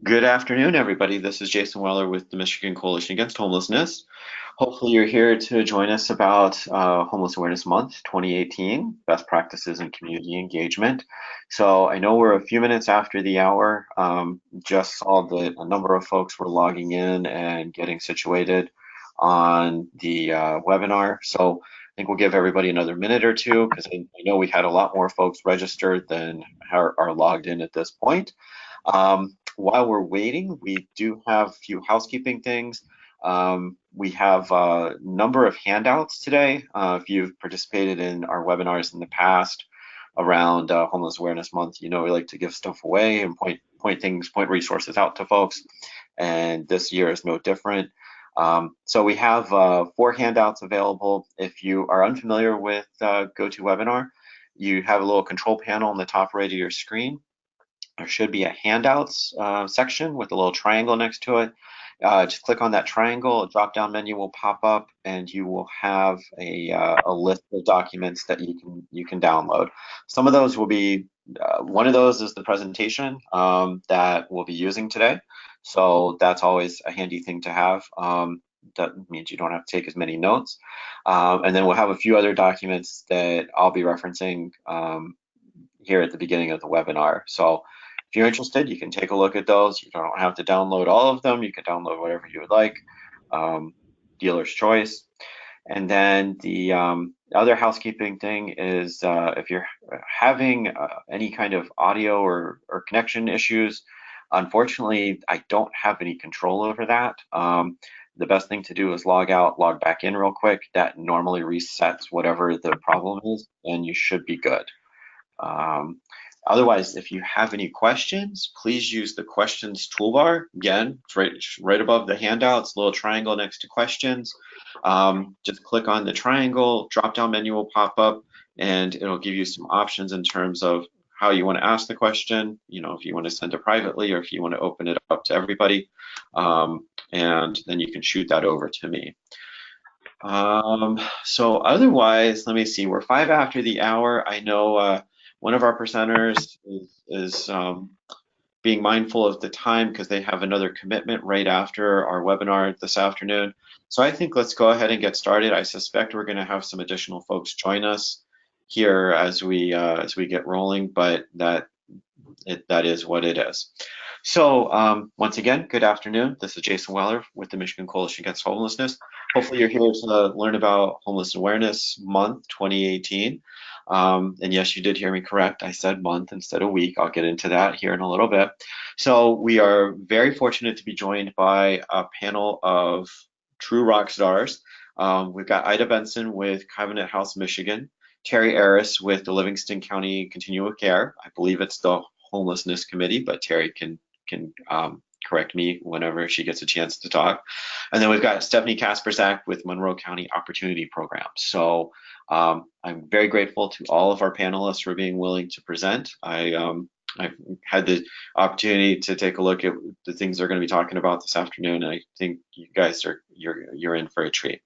Good afternoon, everybody. This is Jason Weller with the Michigan Coalition Against Homelessness. Hopefully, you're here to join us about Homeless Awareness Month 2018, best practices in community engagement. So I know we're a few minutes after the hour. Just saw that a number of folks were logging in and getting situated on the webinar. So I think we'll give everybody another minute or two because I know we had a lot more folks registered than are logged in at this point. While we're waiting, we do have a few housekeeping things. We have a number of handouts today. If you've participated in our webinars in the past around Homeless Awareness Month, you know we like to give stuff away and point resources out to folks. And this year is no different. So we have 4 handouts available. If you are unfamiliar with GoToWebinar, you have a little control panel on the top right of your screen. There should be a handouts section with a little triangle next to it. Just click on that triangle, a drop-down menu will pop up, and you will have a list of documents that you can download. Some of those will be, one of those is the presentation that we'll be using today. So that's always a handy thing to have. That means you don't have to take as many notes. And then we'll have a few other documents that I'll be referencing here at the beginning of the webinar. So if you're interested, you can take a look at those. You don't have to download all of them. You can download whatever you would like, dealer's choice. And then the other housekeeping thing is if you're having any kind of audio or connection issues, unfortunately, I don't have any control over that. The best thing to do is log out, log back in real quick. That normally resets whatever the problem is, and you should be good. Otherwise, if you have any questions, please use the questions toolbar. Again, it's right above the handouts, little triangle next to questions. Just click on the triangle, drop-down menu will pop up, and it'll give you some options in terms of how you want to ask the question, you know, if you want to send it privately or if you want to open it up to everybody, and then you can shoot that over to me. So otherwise, let me see, we're 5 after the hour. I know one of our presenters is being mindful of the time because they have another commitment right after our webinar this afternoon. So I think let's go ahead and get started. I suspect we're going to have some additional folks join us here as we get rolling, but that is what it is. So once again, good afternoon. This is Jason Weller with the Michigan Coalition Against Homelessness. Hopefully you're here to learn about Homeless Awareness Month 2018. And yes, you did hear me correct. I said month instead of week. I'll get into that here in a little bit. So we are very fortunate to be joined by a panel of true rock stars. We've got Ida Benson with Covenant House, Michigan, Terry Aris with the Livingston County Continuum of Care. I believe it's the Homelessness Committee, but Terry can correct me whenever she gets a chance to talk. And then we've got Stephanie Kasperzak with Monroe County Opportunity Program. So I'm very grateful to all of our panelists for being willing to present. I've had the opportunity to take a look at the things they're going to be talking about this afternoon, and I think you guys you're in for a treat.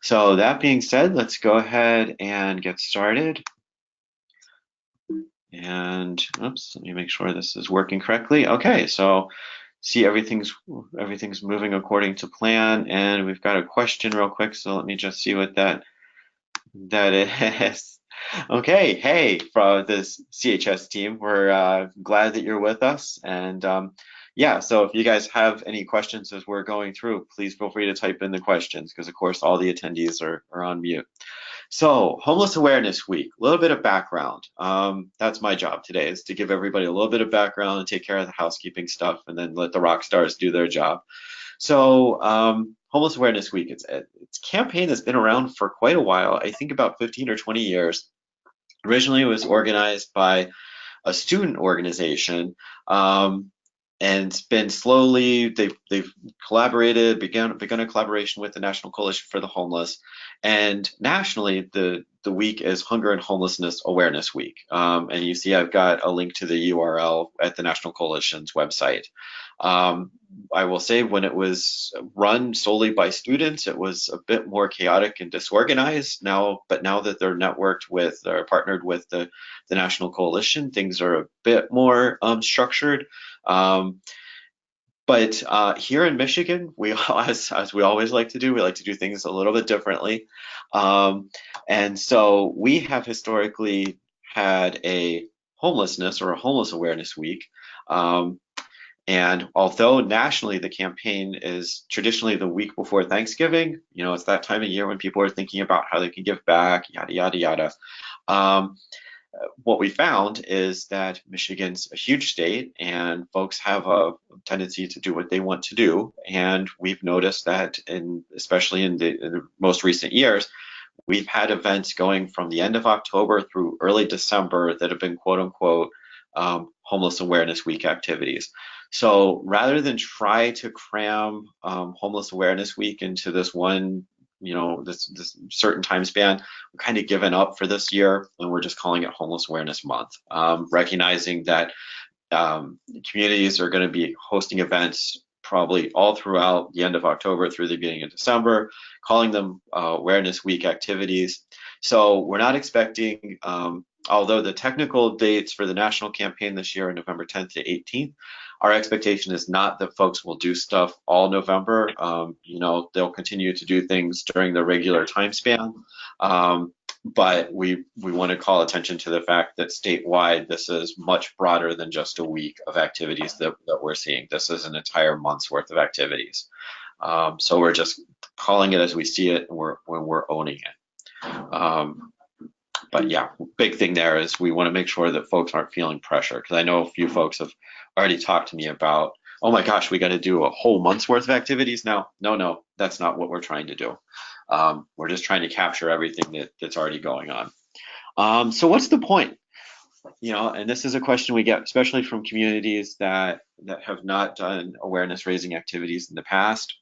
So that being said, let's go ahead and get started. And oops, let me make sure this is working correctly. Okay, so see everything's moving according to plan, and we've got a question real quick. So let me just see what that is. Okay, hey, from this CHS team, we're glad that you're with us, and yeah, so if you guys have any questions as we're going through, please feel free to type in the questions because of course all the attendees are on mute. So Homeless Awareness Week, a little bit of background. That's my job today, is to give everybody a little bit of background and take care of the housekeeping stuff and then let the rock stars do their job. So Homeless Awareness Week, it's a campaign that's been around for quite a while, I think about 15 or 20 years. Originally it was organized by a student organization, and it's been slowly, they've collaborated, begun a collaboration with the National Coalition for the Homeless, and nationally the week is Hunger and Homelessness Awareness Week. And you see I've got a link to the URL at the National Coalition's website. I will say when it was run solely by students, it was a bit more chaotic and disorganized but now that they're networked with or partnered with the National Coalition, things are a bit more structured. But here in Michigan, we as we always like to do, we like to do things a little bit differently. Um, and so we have historically had a homelessness or a homeless awareness week. Um, and although nationally the campaign is traditionally the week before Thanksgiving, it's that time of year when people are thinking about how they can give back, yada, yada, yada. Um, what we found is that Michigan's a huge state and folks have a tendency to do what they want to do. And we've noticed that especially in the most recent years, we've had events going from the end of October through early December that have been quote unquote homeless awareness week activities. So rather than try to cram homeless awareness week into this one, this certain time span, we're kind of given up for this year and we're just calling it Homeless Awareness Month, recognizing that communities are going to be hosting events probably all throughout the end of October through the beginning of December, calling them Awareness Week activities. So we're not expecting, although the technical dates for the national campaign this year are November 10th to 18th, our expectation is not that folks will do stuff all November. They'll continue to do things during the regular time span. But we want to call attention to the fact that statewide, this is much broader than just a week of activities that we're seeing. This is an entire month's worth of activities. So we're just calling it as we see it, and when we're owning it. But yeah, big thing there is we want to make sure that folks aren't feeling pressure, because I know a few folks have already talked to me about, oh my gosh, we got to do a whole month's worth of activities now. No, that's not what we're trying to do. We're just trying to capture everything that's already going on. So what's the point? And this is a question we get, especially from communities that have not done awareness raising activities in the past.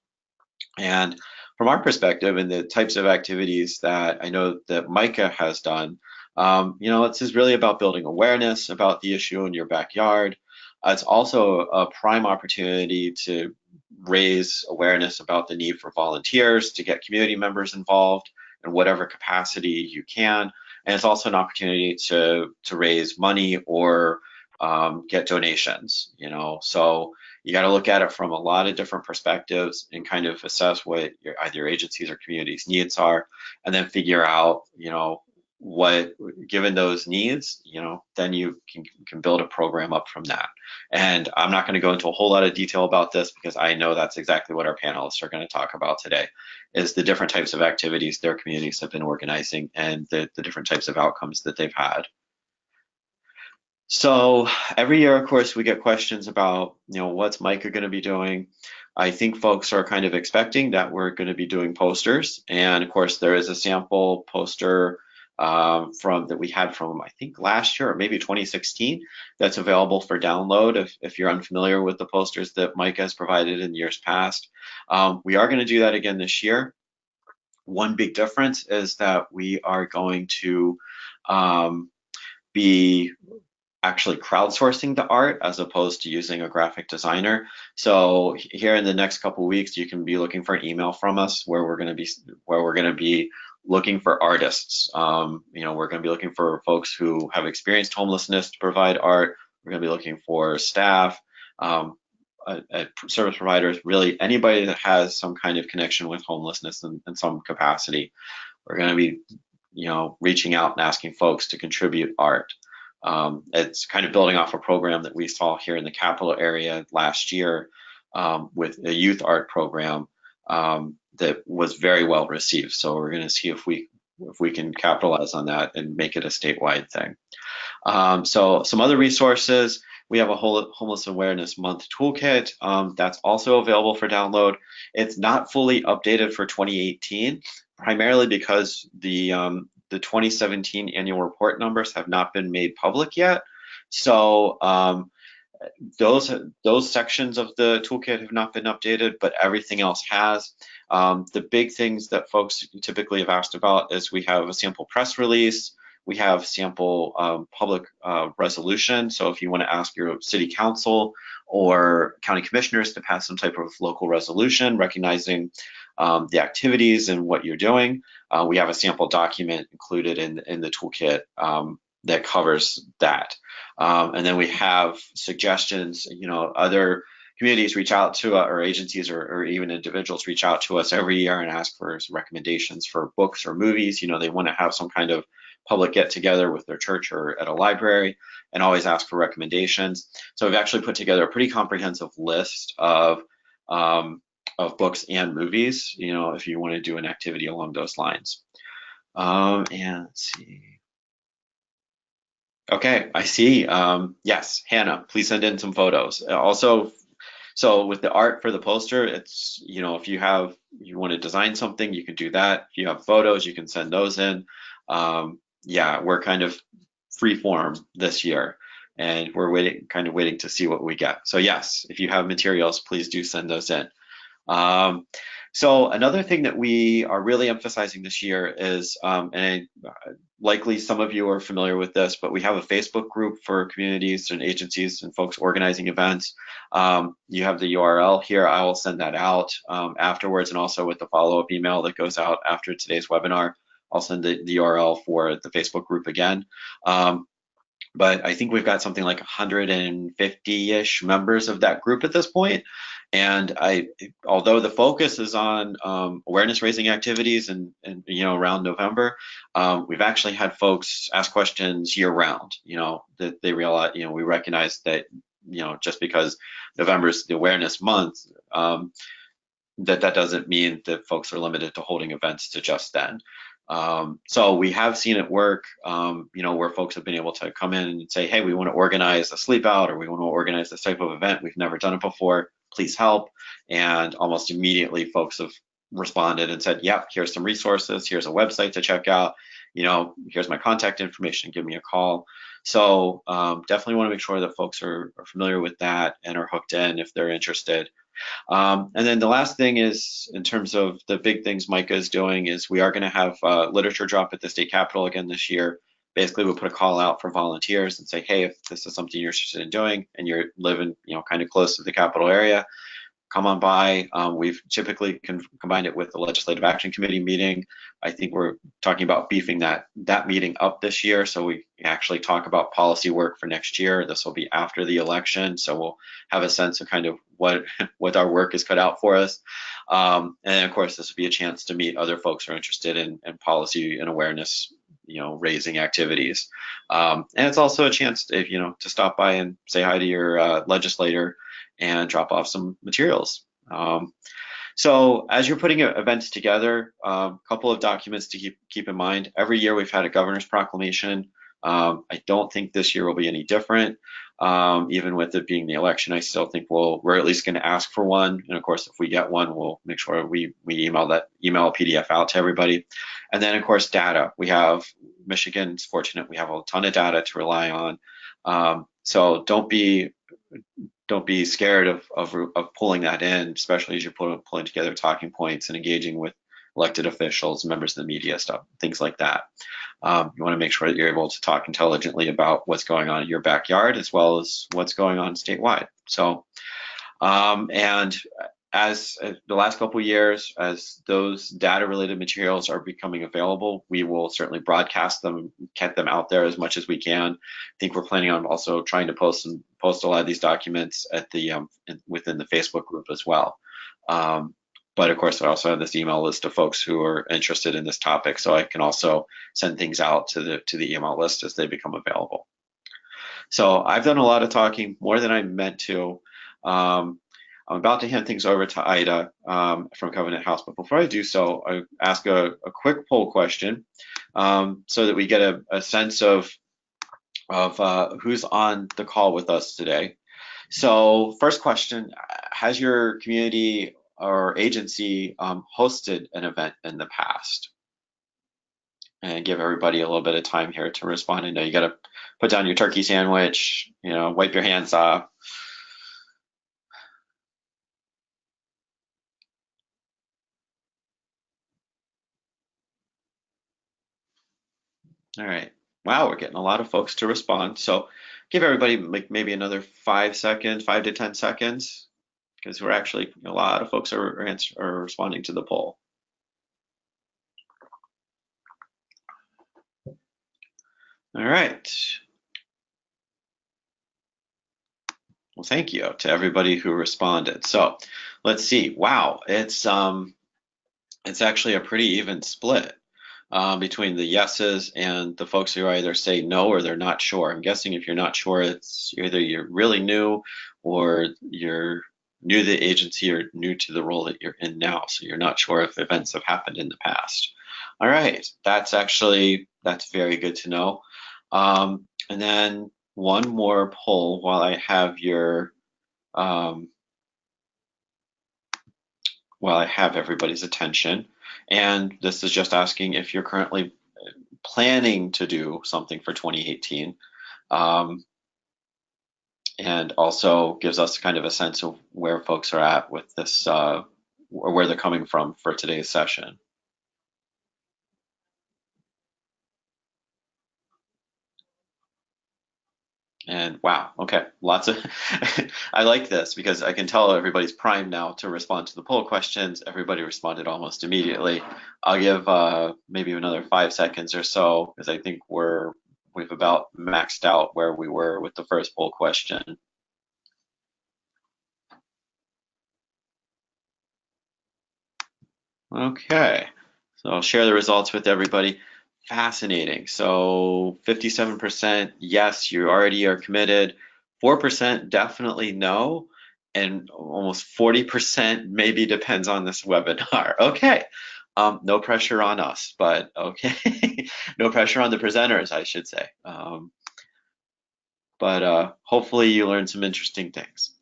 And from our perspective and the types of activities that I know that Micah has done, this is really about building awareness about the issue in your backyard. It's also a prime opportunity to raise awareness about the need for volunteers, to get community members involved in whatever capacity you can. And it's also an opportunity to raise money or get donations, So you got to look at it from a lot of different perspectives and kind of assess what either your agencies or communities' needs are, and then figure out, what, given those needs, then you can build a program up from that. And I'm not going to go into a whole lot of detail about this because I know that's exactly what our panelists are going to talk about today, is the different types of activities their communities have been organizing and the different types of outcomes that they've had. So every year, of course, we get questions about, what's Micah going to be doing? I think folks are kind of expecting that we're going to be doing posters. And of course, there is a sample poster that we had from, I think, last year or maybe 2016 that's available for download if you're unfamiliar with the posters that Micah has provided in years past. We are going to do that again this year. One big difference is that we are going to be actually crowdsourcing the art as opposed to using a graphic designer. So here in the next couple of weeks, you can be looking for an email from us where we're going to be looking for artists. We're going to be looking for folks who have experienced homelessness to provide art. We're going to be looking for staff, service providers, really anybody that has some kind of connection with homelessness in some capacity. We're going to be, reaching out and asking folks to contribute art. It's kind of building off a program that we saw here in the capital area last year with a youth art program that was very well received. So we're going to see if we can capitalize on that and make it a statewide thing. So some other resources, we have a Homeless Awareness Month toolkit that's also available for download. It's not fully updated for 2018, primarily because the 2017 annual report numbers have not been made public yet. So those sections of the toolkit have not been updated, but everything else has. The big things that folks typically have asked about is we have a sample press release, we have sample public resolution. So if you want to ask your city council or county commissioners to pass some type of local resolution recognizing the activities and what you're doing, we have a sample document included in the toolkit that covers that. And then we have suggestions, other communities reach out to or agencies or even individuals reach out to us every year and ask for some recommendations for books or movies. They want to have some kind of public get together with their church or at a library and always ask for recommendations. So we've actually put together a pretty comprehensive list of books and movies, if you want to do an activity along those lines. And let's see. Okay, I see. Yes, Hannah, please send in some photos. Also, so with the art for the poster, it's, if you want to design something, you can do that. If you have photos, you can send those in. Yeah, we're kind of free form this year and we're kind of waiting to see what we get. So yes, if you have materials, please do send those in. So another thing that we are really emphasizing this year is, likely some of you are familiar with this, but we have a Facebook group for communities and agencies and folks organizing events. You have the URL here. I will send that out afterwards, and also with the follow-up email that goes out after today's webinar, I'll send the URL for the Facebook group again. But I think we've got something like 150-ish members of that group at this point. And although the focus is on awareness raising activities and around November, we've actually had folks ask questions year round, that they realize, we recognize that, just because November is the awareness month, that doesn't mean that folks are limited to holding events to just then. So we have seen it work, where folks have been able to come in and say, hey, we want to organize a sleep out, or we want to organize this type of event. We've never done it before. Please help. And almost immediately folks have responded and said, yep, here's some resources. Here's a website to check out. Here's my contact information. Give me a call. So definitely want to make sure that folks are familiar with that and are hooked in if they're interested. And then the last thing is, in terms of the big things Micah is doing, is we are going to have literature drop at the state capitol again this year. Basically, we'll put a call out for volunteers and say, hey, if this is something you're interested in doing and you're living, kind of close to the Capitol area, come on by. We've typically combined it with the Legislative Action Committee meeting. I think we're talking about beefing that meeting up this year, so we actually talk about policy work for next year. This will be after the election, so we'll have a sense of kind of what our work is cut out for us. And of course, this will be a chance to meet other folks who are interested in policy and awareness, raising activities. And it's also a chance to stop by and say hi to your legislator and drop off some materials. So as you're putting events together, a couple of documents to keep in mind. Every year we've had a governor's proclamation. I don't think this year will be any different. Even with it being the election, I still think we're at least going to ask for one. And of course, if we get one, we'll make sure we email a PDF out to everybody. And then of course, data. Michigan's fortunate. We have a ton of data to rely on. So don't be scared of pulling that in, especially as you're pulling together talking points and engaging with elected officials, members of the media, stuff, things like that. You want to make sure that you're able to talk intelligently about what's going on in your backyard as well as what's going on statewide. So, and as the last couple of years, as those data-related materials are becoming available, we will certainly broadcast them, get them out there as much as we can. I think we're planning on also trying to post a lot of these documents at within the Facebook group as well. But of course, I also have this email list of folks who are interested in this topic, so I can also send things out to the email list as they become available. So I've done a lot of talking, more than I meant to. I'm about to hand things over to Ida from Covenant House, but before I do so, I ask a quick poll question so that we get a sense of who's on the call with us today. So first question, has your community or agency hosted an event in the past? And give everybody a little bit of time here to respond. I know you got to put down your turkey sandwich, wipe your hands off. All right. Wow, we're getting a lot of folks to respond. So give everybody maybe another 5 seconds, 5 to 10 seconds, because we're actually, a lot of folks are responding to the poll. All right. Well, thank you to everybody who responded. So let's see. Wow, it's actually a pretty even split between the yeses and the folks who either say no or they're not sure. I'm guessing if you're not sure, it's either you're really new or you're new to the agency or new to the role that you're in now. So you're not sure if events have happened in the past. All right, that's very good to know. And then one more poll while I have um, everybody's attention. And this is just asking if you're currently planning to do something for 2018, and also gives us kind of a sense of where folks are at with this, or where they're coming from for today's session. And wow, okay, lots of, I like this because I can tell everybody's primed now to respond to the poll questions. Everybody responded almost immediately. I'll give maybe another 5 seconds or so because I think we've about maxed out where we were with the first poll question. Okay, so I'll share the results with everybody. Fascinating. So 57% yes, you already are committed. 4% definitely no, and almost 40% maybe depends on this webinar. Okay. No pressure on us, but okay. No pressure on the presenters, I should say. But hopefully you learned some interesting things.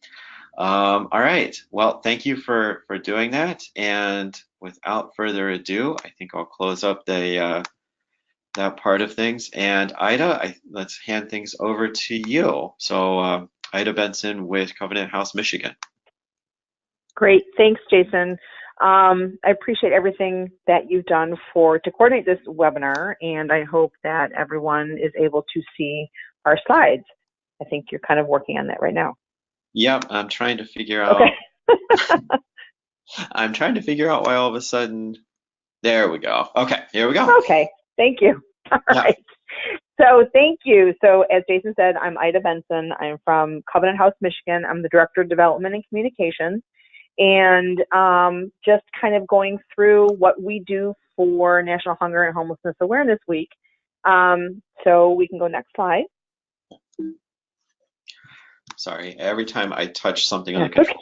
All right. Well, thank you for doing that. And without further ado, I think I'll close up that part of things. And Ida, let's hand things over to you. So Ida Benson with Covenant House, Michigan. Great. Thanks, Jason. I appreciate everything that you've done to coordinate this webinar, and I hope that everyone is able to see our slides. I think you're kind of working on that right now. Yep, I'm trying to figure out. Okay. I'm trying to figure out why all of a sudden. There we go. Okay, here we go. Okay, thank you. All right. So thank you. So as Jason said, I'm Ida Benson. I'm from Covenant House, Michigan. I'm the Director of Development and Communications. And just kind of going through what we do for National Hunger and Homelessness Awareness Week. So we can go next slide. Sorry, every time I touch something on the control,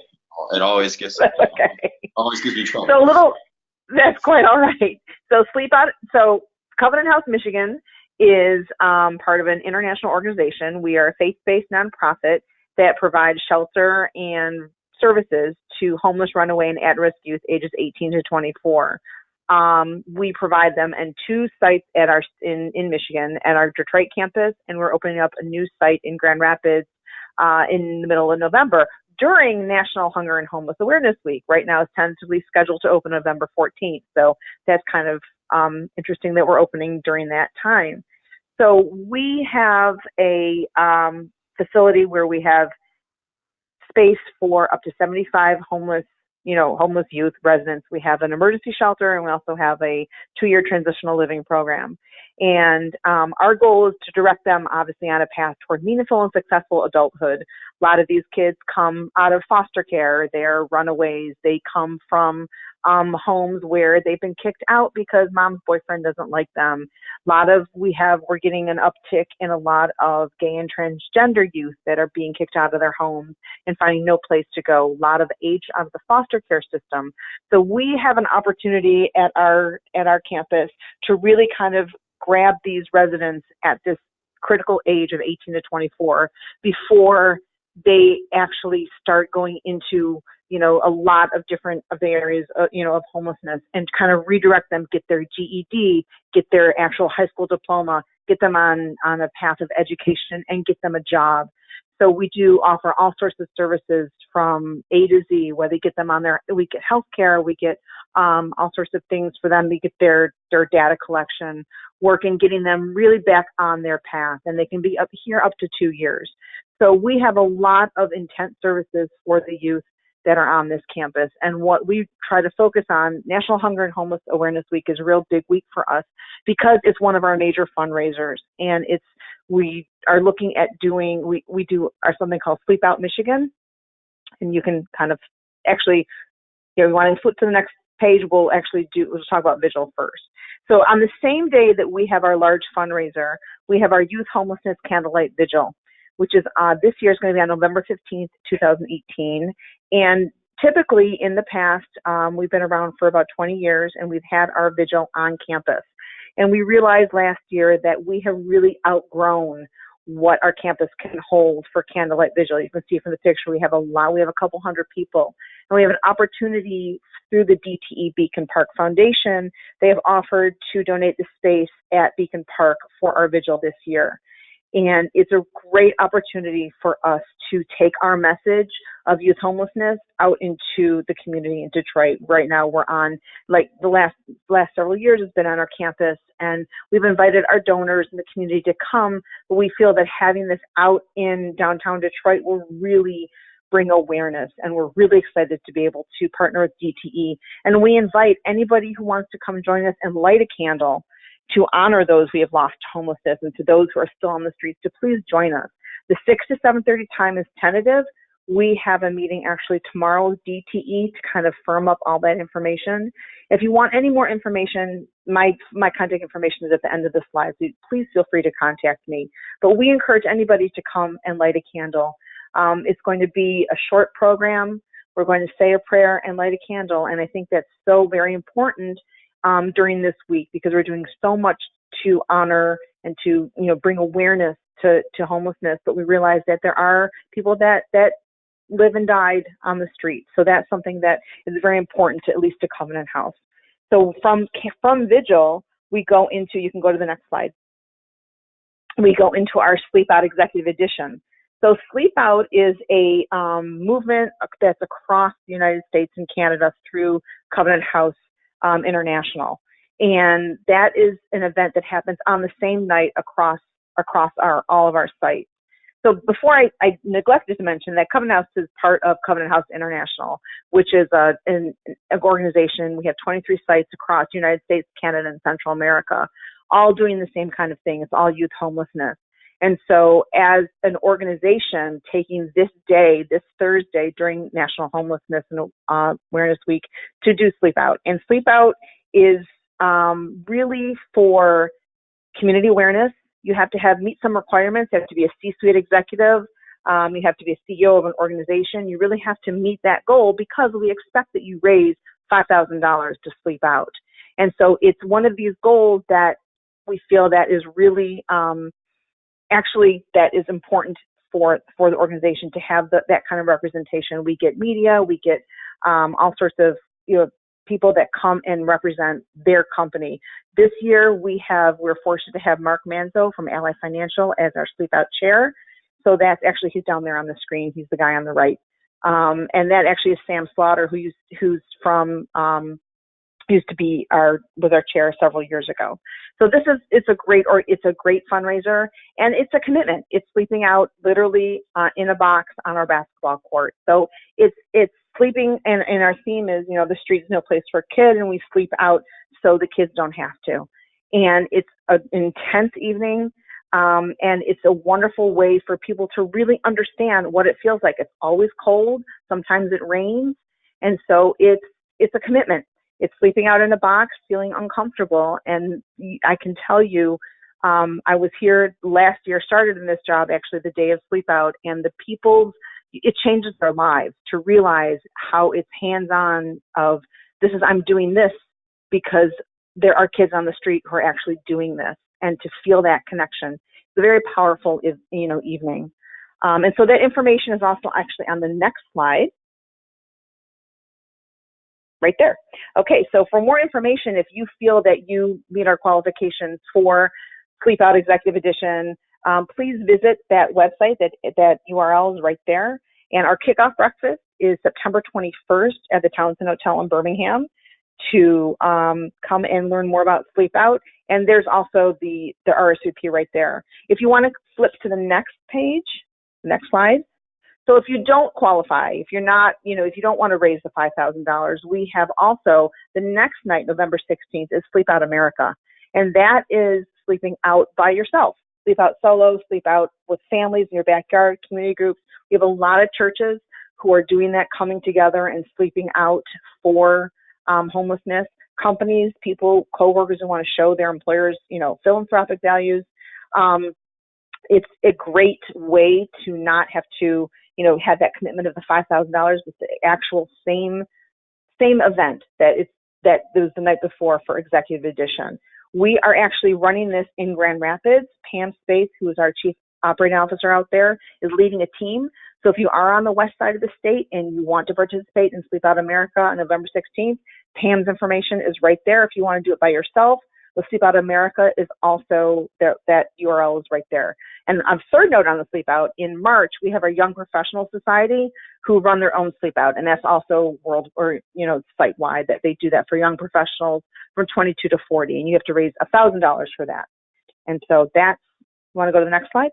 it always gives me trouble. So that's quite all right. So So Covenant House, Michigan is part of an international organization. We are a faith-based nonprofit that provides shelter and services to homeless, runaway, and at-risk youth ages 18 to 24. We provide them in 2 sites in Michigan at our Detroit campus, and we're opening up a new site in Grand Rapids in the middle of November during National Hunger and Homeless Awareness Week. Right now it's tentatively scheduled to open November 14th. So that's kind of interesting that we're opening during that time. So we have a facility where we have space for up to 75 homeless youth residents. We have an emergency shelter, and we also have a 2-year transitional living program. And our goal is to direct them, obviously, on a path toward meaningful and successful adulthood. A lot of these kids come out of foster care. They're runaways. They come from homes where they've been kicked out because mom's boyfriend doesn't like them. We're getting an uptick in a lot of gay and transgender youth that are being kicked out of their homes and finding no place to go. A lot of age out of the foster care system. So we have an opportunity at our campus to really kind of grab these residents at this critical age of 18 to 24 before they actually start going into a lot of different areas of homelessness, and kind of redirect them, get their GED, get their actual high school diploma, get them on a path of education, and get them a job. So we do offer all sorts of services from A to Z, whether we get them we get healthcare, we get all sorts of things for them to get their data collection work and getting them really back on their path, and they can be up to 2 years. So we have a lot of intense services for the youth that are on this campus. And what we try to focus on, National Hunger and Homeless Awareness Week is a real big week for us because it's one of our major fundraisers. And we are looking at doing, we do our something called Sleep Out Michigan, and you can kind of actually, we want to flip to the next page. We'll talk about Vigil first. So on the same day that we have our large fundraiser, we have our Youth Homelessness Candlelight Vigil, which is this year is going to be on November 15th, 2018. And typically in the past, we've been around for about 20 years, and we've had our vigil on campus. And we realized last year that we have really outgrown what our campus can hold for candlelight vigil. You can see from the picture, we have a couple hundred people, and we have an opportunity through the DTE Beacon Park Foundation. They have offered to donate the space at Beacon Park for our vigil this year. And it's a great opportunity for us to take our message of youth homelessness out into the community in Detroit. Right now we're on, like the last several years has been on our campus, and we've invited our donors in the community to come, but we feel that having this out in downtown Detroit will really bring awareness, and we're really excited to be able to partner with DTE. And we invite anybody who wants to come join us and light a candle to honor those we have lost to homelessness, and to those who are still on the streets to please join us. The 6 to 7:30 time is tentative. We have a meeting actually tomorrow with DTE to kind of firm up all that information. If you want any more information, my contact information is at the end of the slide, so please feel free to contact me. But we encourage anybody to come and light a candle. It's going to be a short program. We're going to say a prayer and light a candle, and I think that's so very important during this week, because we're doing so much to honor and to bring awareness to homelessness, but we realize that there are people that live and died on the street. So that's something that is very important to at least to Covenant House. So from Vigil, we go into, you can go to the next slide. We go into our Sleep Out Executive Edition. So Sleep Out is a movement that's across the United States and Canada through Covenant House International, and that is an event that happens on the same night across all of our sites. So before I neglected to mention that Covenant House is part of Covenant House International, which is an organization. We have 23 sites across the United States, Canada, and Central America, all doing the same kind of thing. It's all youth homelessness. And so as an organization, taking this day, this Thursday during National Homelessness and Awareness Week, to do Sleep Out. And Sleep Out is really for community awareness. You have to meet some requirements. You have to be a C-suite executive. You have to be a CEO of an organization. You really have to meet that goal, because we expect that you raise $5,000 to Sleep Out. And so it's one of these goals that we feel that is really that is important for the organization to have that kind of representation. We get media, we get all sorts of people that come and represent their company. This year we're fortunate to have Mark Manzo from Ally Financial as our Sleep Out chair. So that's actually, he's down there on the screen. He's the guy on the right. And that actually is Sam Slaughter, who's from used to be our chair several years ago. So it's a great fundraiser, and it's a commitment. It's sleeping out literally in a box on our basketball court. So it's sleeping, and our theme is, the street is no place for a kid, and we sleep out so the kids don't have to. And it's an intense evening, and it's a wonderful way for people to really understand what it feels like. It's always cold. Sometimes it rains. And so it's a commitment. It's sleeping out in a box, feeling uncomfortable. And I can tell you, I was here last year, started in this job actually the day of Sleep Out, and it changes their lives to realize how it's hands-on of I'm doing this because there are kids on the street who are actually doing this, and to feel that connection. It's a very powerful, evening. And so that information is also actually on the next slide. Right there. Okay, so for more information, if you feel that you meet our qualifications for Sleep Out Executive Edition, please visit that website. That URL is right there. And our kickoff breakfast is September 21st at the Townsend Hotel in Birmingham, to come and learn more about Sleep Out. And there's also the RSVP right there. If you want to flip to the next page, next slide. So if you don't qualify, if you're not, if you don't want to raise the $5,000, we have also the next night, November 16th, is Sleep Out America. And that is sleeping out by yourself. sleep out solo, sleep out with families in your backyard, community groups. We have a lot of churches who are doing that, coming together and sleeping out for homelessness. Companies, people, coworkers who want to show their employers, philanthropic values. It's a great way to not have to, have that commitment of the $5,000 with the actual same event that was the night before for Executive Edition. We are actually running this in Grand Rapids. Pam Space, who is our Chief Operating Officer out there, is leading a team. So if you are on the west side of the state and you want to participate in Sleep Out America on November 16th, Pam's information is right there. If you want to do it by yourself, the Sleep Out America is also, that URL is right there. And a third note on the Sleep Out, in March, we have our Young Professional Society who run their own Sleep Out. And that's also site-wide, that they do that for young professionals from 22 to 40. And you have to raise $1,000 for that. And so want to go to the next slide?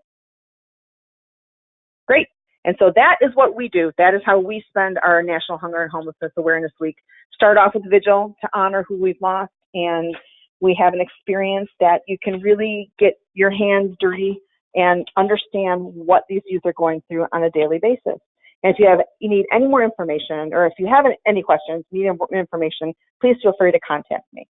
Great. And so that is what we do. That is how we spend our National Hunger and Homelessness Awareness Week. Start off with vigil to honor who we've lost, and we have an experience that you can really get your hands dirty and understand what these youth are going through on a daily basis. And if you need any more information, or if you have any questions, need more information, please feel free to contact me.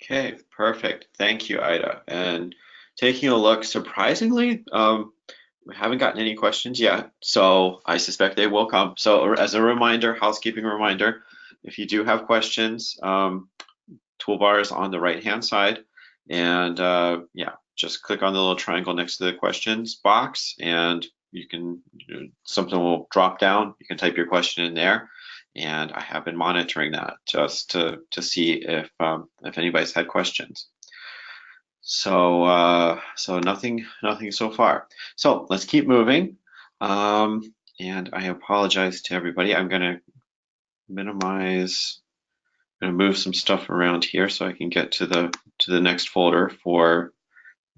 Okay, perfect. Thank you, Ida. And taking a look, surprisingly, we haven't gotten any questions yet, so I suspect they will come. So as a reminder, housekeeping reminder, if you do have questions, toolbar is on the right-hand side, and just click on the little triangle next to the questions box, and something will drop down. You can type your question in there, and I have been monitoring that just to see if anybody's had questions. So nothing so far. So let's keep moving. And I apologize to everybody. I'm going to move some stuff around here so I can get to the next folder for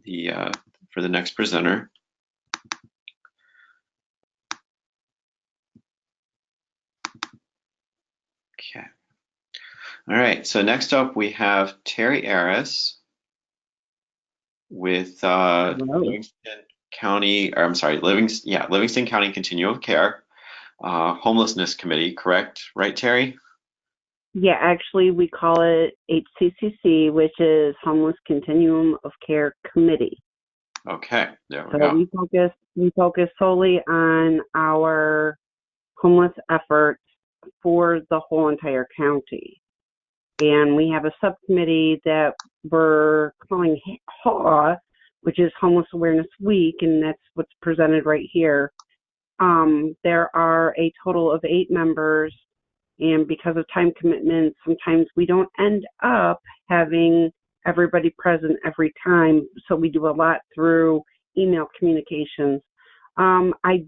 the next presenter. Okay. All right. So next up we have Terry Aris with Livingston County Continuum of Care Homelessness Committee, correct? Right, Terry? Yeah, actually we call it HCCC, which is Homeless Continuum of Care Committee. Okay, there we go. We focus solely on our homeless efforts for the whole entire county. And we have a subcommittee that we're calling HAW, which is Homeless Awareness Week, and that's what's presented right here. There are a total of 8 members, and because of time commitments, sometimes we don't end up having everybody present every time, so we do a lot through email communications. I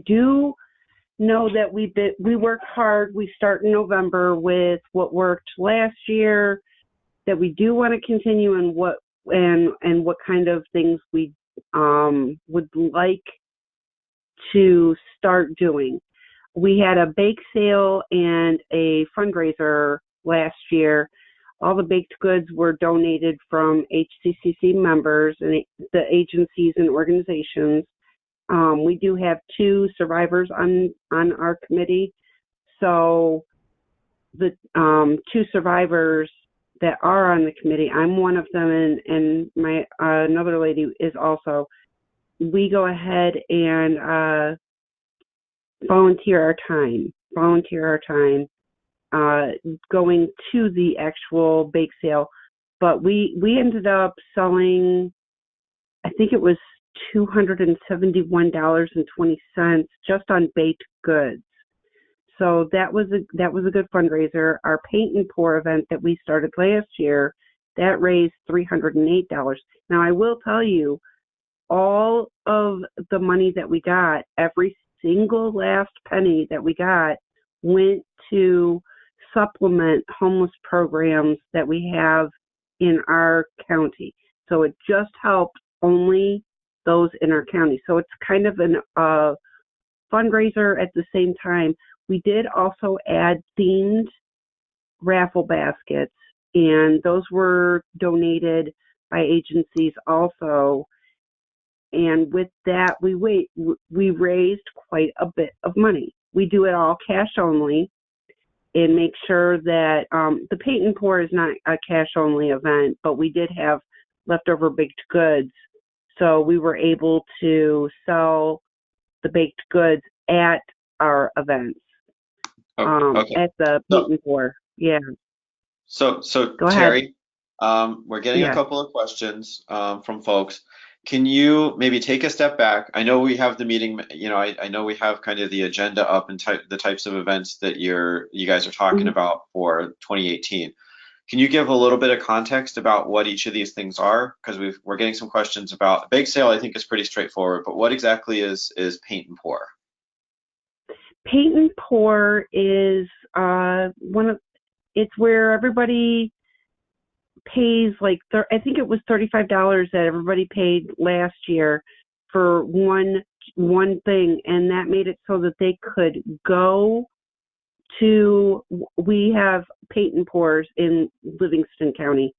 do know that we work hard. We start in November with what worked last year, that we do want to continue, and what kind of things we would like to start doing. We had a bake sale and a fundraiser last year. All the baked goods were donated from HCCC members and the agencies and organizations. We do have 2 survivors on our committee. So the 2 survivors that are on the committee, I'm one of them, and my another lady is also. We go ahead and volunteer our time, going to the actual bake sale. But we ended up selling, I think it was $271.20 just on baked goods. So that was a good fundraiser. Our paint and pour event that we started last year, that raised $308. Now I will tell you, all of the money that we got, every single last penny that we got, went to supplement homeless programs that we have in our county. So it just helped only those in our county. So it's kind of a fundraiser at the same time. We did also add themed raffle baskets and those were donated by agencies also. And with that, we raised quite a bit of money. We do it all cash only, and make sure that the paint and pour is not a cash only event, but we did have leftover baked goods, so we were able to sell the baked goods at our events. Okay. At the paint and pour. Yeah. So Go ahead. Terry, we're getting a Yeah. couple of questions from folks. Can you maybe take a step back? I know we have the meeting, I know we have kind of the agenda up and the types of events that you guys are talking Mhm. about for 2018. Can you give a little bit of context about what each of these things are? Because we're getting some questions about bake sale. I think is pretty straightforward, but what exactly is paint and pour? Paint and pour is it's where everybody pays I think it was $35 that everybody paid last year for one thing, and that made it so that they could go to. We have paint and pours in Livingston County.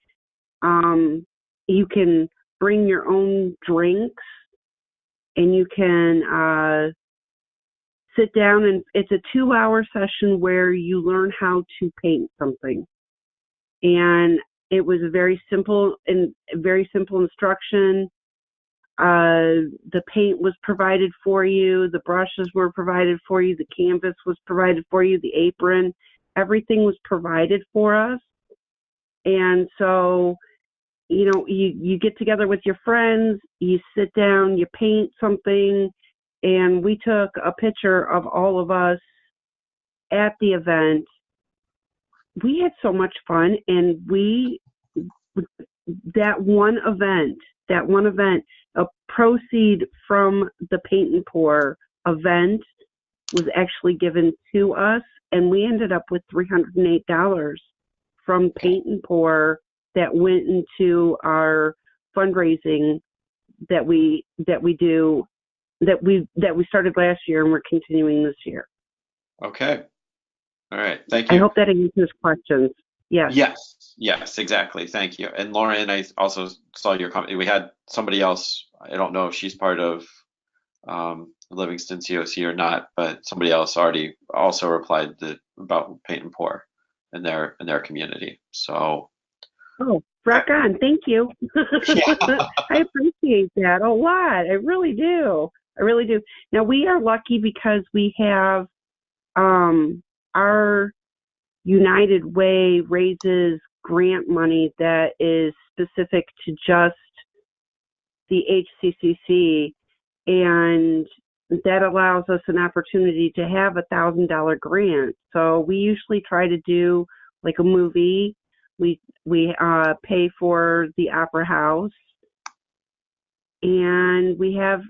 You can bring your own drinks, and you can sit down, and it's a 2-hour session where you learn how to paint something. And it was a very simple instruction. The paint was provided for you, the brushes were provided for you, the canvas was provided for you, the apron, everything was provided for us. And so, you get together with your friends, you sit down, you paint something, and we took a picture of all of us at the event. We had so much fun, and that one event, a proceed from the paint and pour event was actually given to us, and we ended up with $308 from paint and pour that went into our fundraising that we started last year, and we're continuing this year. Okay. All right. Thank you. I hope that answers questions. Yes. Yes, exactly. Thank you. And Lauren, I also saw your comment. We had somebody else. I don't know if she's part of Livingston COC or not, but somebody else already also replied about paint and pour in their community. So. Oh, rock on. Thank you. Yeah. I appreciate that a lot. I really do. Now, we are lucky because we have our United Way raises grant money that is specific to just the HCCC, and that allows us an opportunity to have $1,000 grant. So we usually try to do like a movie. We pay for the Opera House, and we have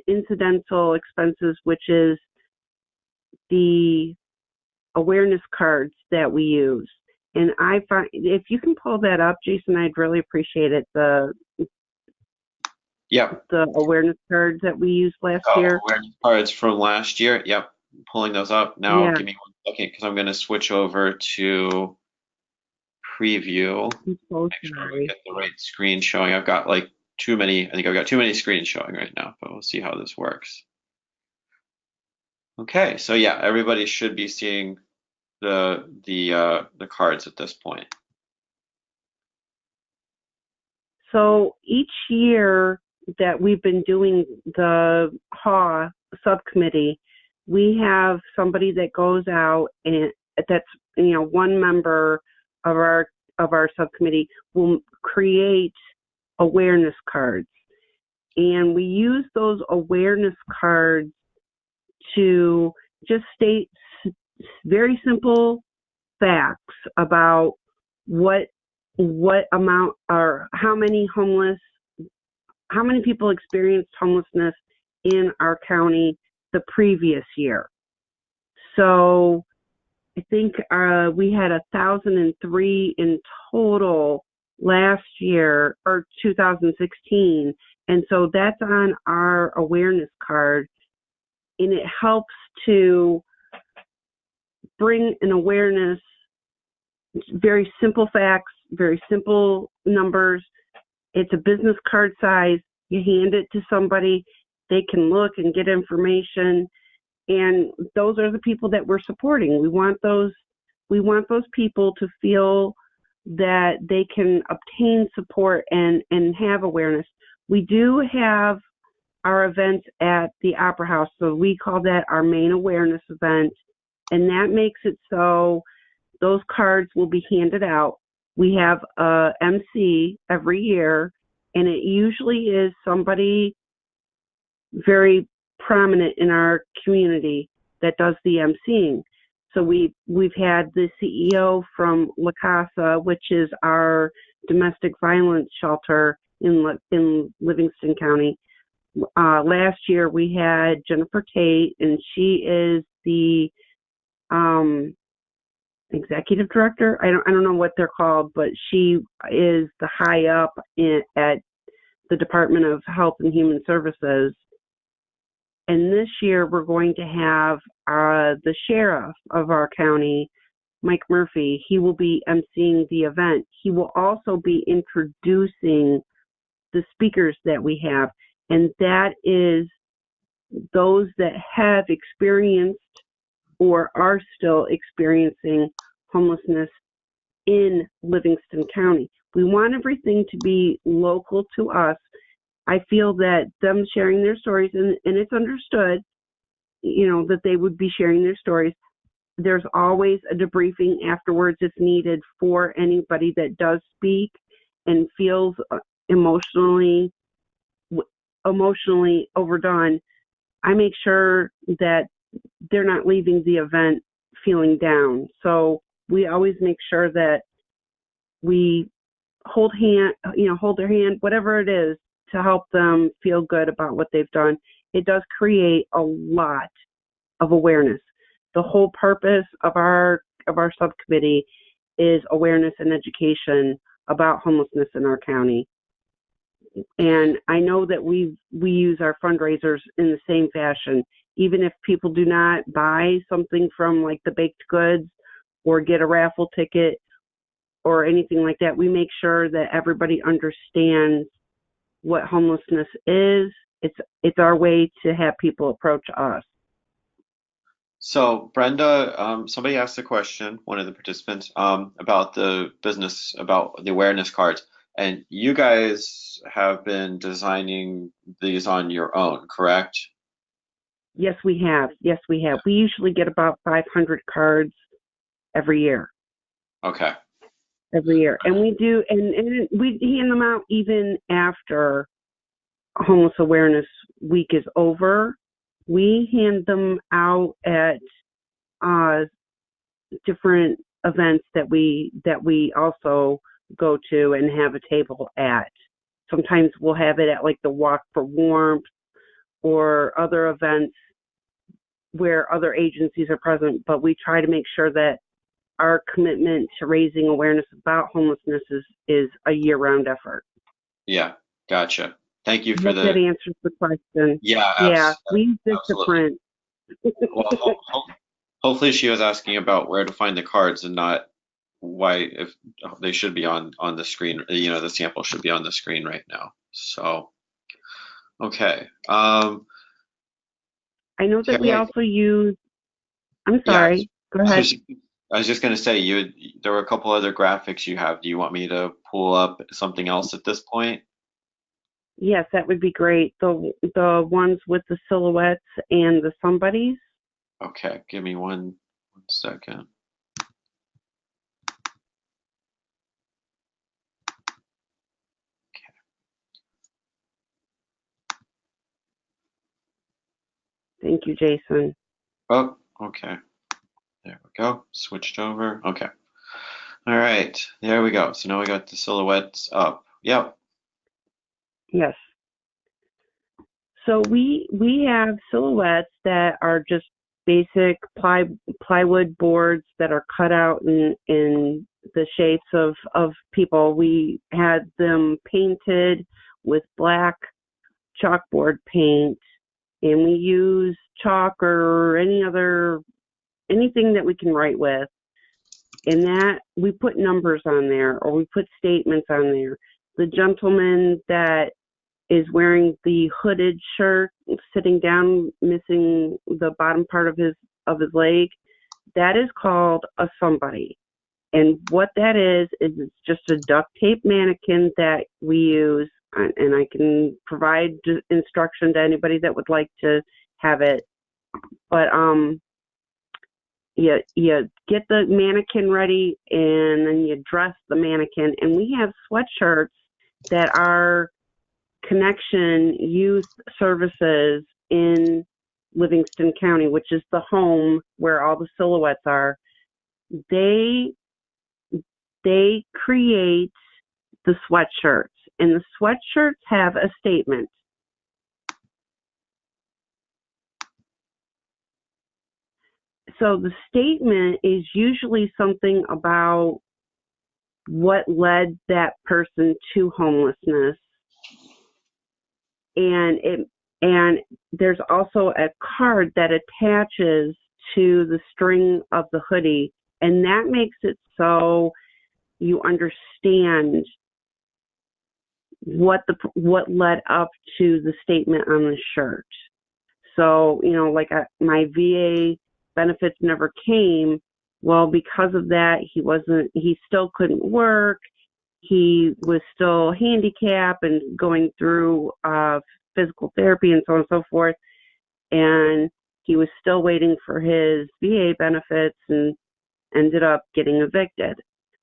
incidental expenses, which is the awareness cards that we use. And I find, if you can pull that up, Jason, I'd really appreciate it. The awareness cards that we used last year. Awareness cards from last year. Yep. Pulling those up now. Yeah. Give me 1 second because I'm going to switch over to preview. Make sure we get the right screen showing. I've got too many. I think I've got too many screens showing right now, but we'll see how this works. Okay, so yeah, everybody should be seeing the cards at this point. So each year that we've been doing the HAW subcommittee, we have somebody that goes out, and that's one member of our subcommittee will create awareness cards, and we use those awareness cards to just state very simple facts about what amount or how many people experienced homelessness in our county the previous year. So I think we had 1,003 in total last year, or 2016, and so that's on our awareness card, and it helps to bring an awareness, very simple facts very simple numbers. It's a business card size. You hand it to somebody, they can look and get information, and those are the people that we're supporting. We want those people to feel that they can obtain support and have awareness. We do have our events at the Opera House, so we call that our main awareness event, and that makes it so those cards will be handed out. We have a MC every year, and it usually is somebody very prominent in our community that does the emceeing. So we've had the CEO from La Casa, which is our domestic violence shelter in Livingston County. Last year we had Jennifer Tate, and she is the executive director. I don't know what they're called, but she is the high up at the Department of Health and Human Services. And this year we're going to have the sheriff of our county, Mike Murphy. He will be emceeing the event. He will also be introducing the speakers that we have, and that is those that have experienced or are still experiencing homelessness in Livingston County. We want everything to be local to us. I feel that them sharing their stories, and it's understood, that they would be sharing their stories. There's always a debriefing afterwards if needed for anybody that does speak and feels emotionally overdone. I make sure that they're not leaving the event feeling down. So we always make sure that we hold their hand, whatever it is, to help them feel good about what they've done. It does create a lot of awareness. The whole purpose of our subcommittee is awareness and education about homelessness in our county. And I know that we use our fundraisers in the same fashion. Even if people do not buy something from like the baked goods or get a raffle ticket or anything like that, we make sure that everybody understands what homelessness is. It's our way to have people approach us. So Brenda, somebody asked a question, one of the participants, about the awareness cards, and you guys have been designing these on your own, correct? Yes, we have. We usually get about 500 cards every year. Okay. Every year. And we do, and we hand them out even after Homeless Awareness Week is over. We hand them out at different events that we also go to and have a table at. Sometimes we'll have it at like the Walk for Warmth or other events where other agencies are present, but we try to make sure that our commitment to raising awareness about homelessness is a year-round effort. Yeah, gotcha. Thank you for that answers the question. Yeah, we use this to print. Well, hopefully she was asking about where to find the cards and not why, if they should be on the screen. The sample should be on the screen right now. So, okay. I know that we also use. I'm sorry. Yeah, Go ahead. I was just going to say, there were a couple other graphics you have. Do you want me to pull up something else at this point? Yes, that would be great. The ones with the silhouettes and the somebodies. Okay, give me one second. Thank you, Jason. Oh, okay. There we go. Switched over. Okay. All right. There we go. So now we got the silhouettes up. Yep. Yes. So we have silhouettes that are just basic plywood boards that are cut out in the shapes of people. We had them painted with black chalkboard paint, and we use chalk or anything that we can write with. and that we put numbers on there or we put statements on there. The gentleman that is wearing the hooded shirt, sitting down, missing the bottom part of his leg, that is called a somebody. And what that is it's just a duct tape mannequin that we use, and I can provide instruction to anybody that would like to have it. But you get the mannequin ready, and then you dress the mannequin. And we have sweatshirts that are Connection Youth Services in Livingston County, which is the home where all the silhouettes are. They create the sweatshirts, and the sweatshirts have a statement. So the statement is usually something about what led that person to homelessness, and there's also a card that attaches to the string of the hoodie, and that makes it so you understand what led up to the statement on the shirt. So, like my VA benefits never came. Well, because of that, he still couldn't work. He was still handicapped and going through physical therapy and so on and so forth. And he was still waiting for his VA benefits and ended up getting evicted.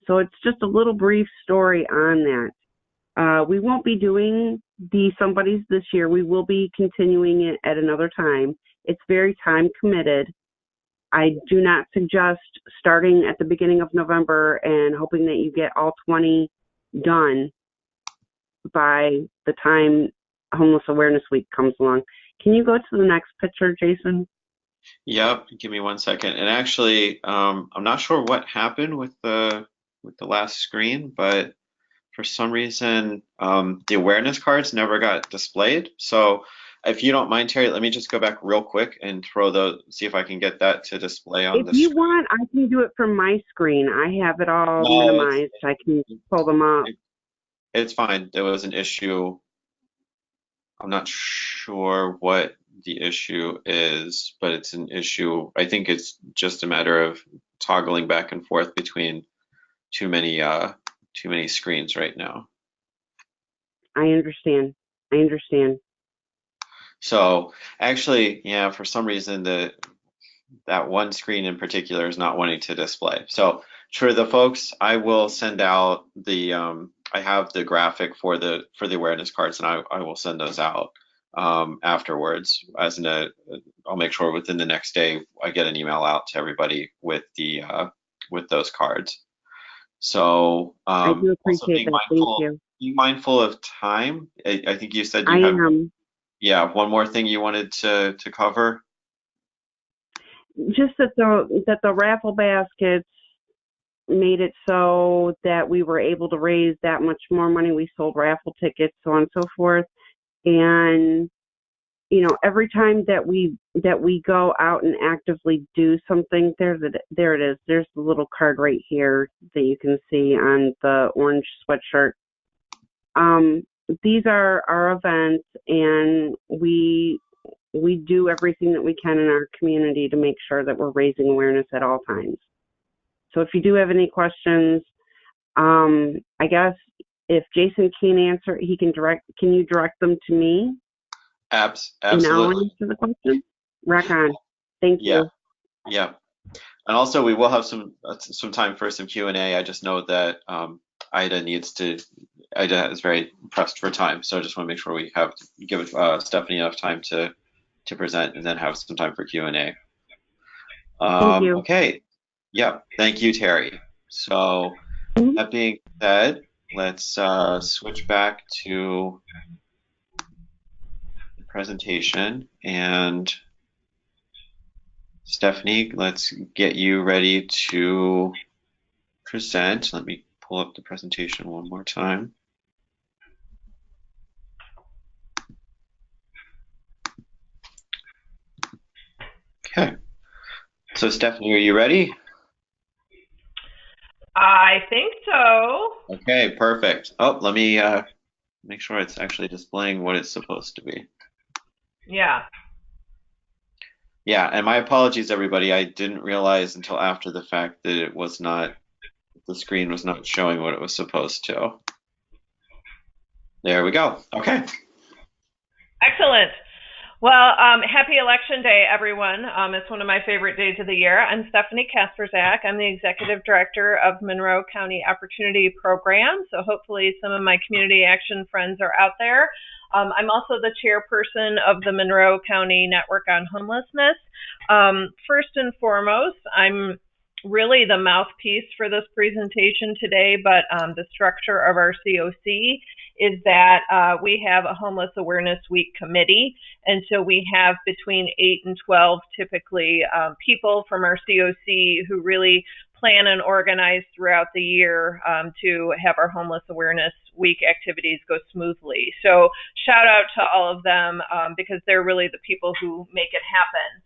So it's just a little brief story on that. We won't be doing the somebodies this year. We will be continuing it at another time. It's very time committed. I do not suggest starting at the beginning of November and hoping that you get all 20 done by the time Homeless Awareness Week comes along. Can you go to the next picture, Jason? Yep, give me 1 second. And actually, I'm not sure what happened with the last screen, but for some reason, the awareness cards never got displayed. So if you don't mind, Terry, let me just go back real quick and see if I can get that to display on the screen. If you want, I can do it from my screen. I have it all minimized. I can pull them up. It's fine. There was an issue. I'm not sure what the issue is, but it's an issue. I think it's just a matter of toggling back and forth between too many screens right now. I understand. So actually, yeah, for some reason that one screen in particular is not wanting to display. So for the folks, I will send out I have the graphic for the awareness cards, and I will send those out afterwards. I'll make sure within the next day I get an email out to everybody with those cards. So I do appreciate that. Thank you. Be mindful of time. I think you said I am. Yeah, one more thing you wanted to cover? Just that the raffle baskets made it so that we were able to raise that much more money. We sold raffle tickets, so on and so forth. And every time that we go out and actively do something, there it is. There's the little card right here that you can see on the orange sweatshirt. These are our events, and we do everything that we can in our community to make sure that we're raising awareness at all times. So if you do have any questions, I guess if Jason can't answer, can you direct them to me? Absolutely. And I'll answer the question. Rock on. Thank you. Yeah. And also we will have some time for some Q&A. I just know that Ida is very pressed for time, so I just want to make sure we give Stephanie enough time to present and then have some time for Q&A. Thank you. Okay. Yeah. Thank you, Terry. So that being said, let's switch back to the presentation, and Stephanie, let's get you ready to present. Let me pull up the presentation one more time. Okay. So Stephanie, are you ready? I think so. Okay, perfect. Oh, let me make sure it's actually displaying what it's supposed to be. Yeah. Yeah, and my apologies, everybody. I didn't realize until after the fact that it was not, the screen was not showing what it was supposed to. There we go. Okay. Excellent. Well, happy Election Day, everyone. It's one of my favorite days of the year. I'm Stephanie Kasperzak. I'm the Executive Director of Monroe County Opportunity Program. So hopefully some of my community action friends are out there. I'm also the chairperson of the Monroe County Network on Homelessness. First and foremost, I'm really the mouthpiece for this presentation today, but the structure of our COC is that we have a Homeless Awareness Week committee, and so we have between 8 and 12 typically people from our COC who really plan and organize throughout the year to have our Homeless Awareness Week activities go smoothly. So shout out to all of them because they're really the people who make it happen.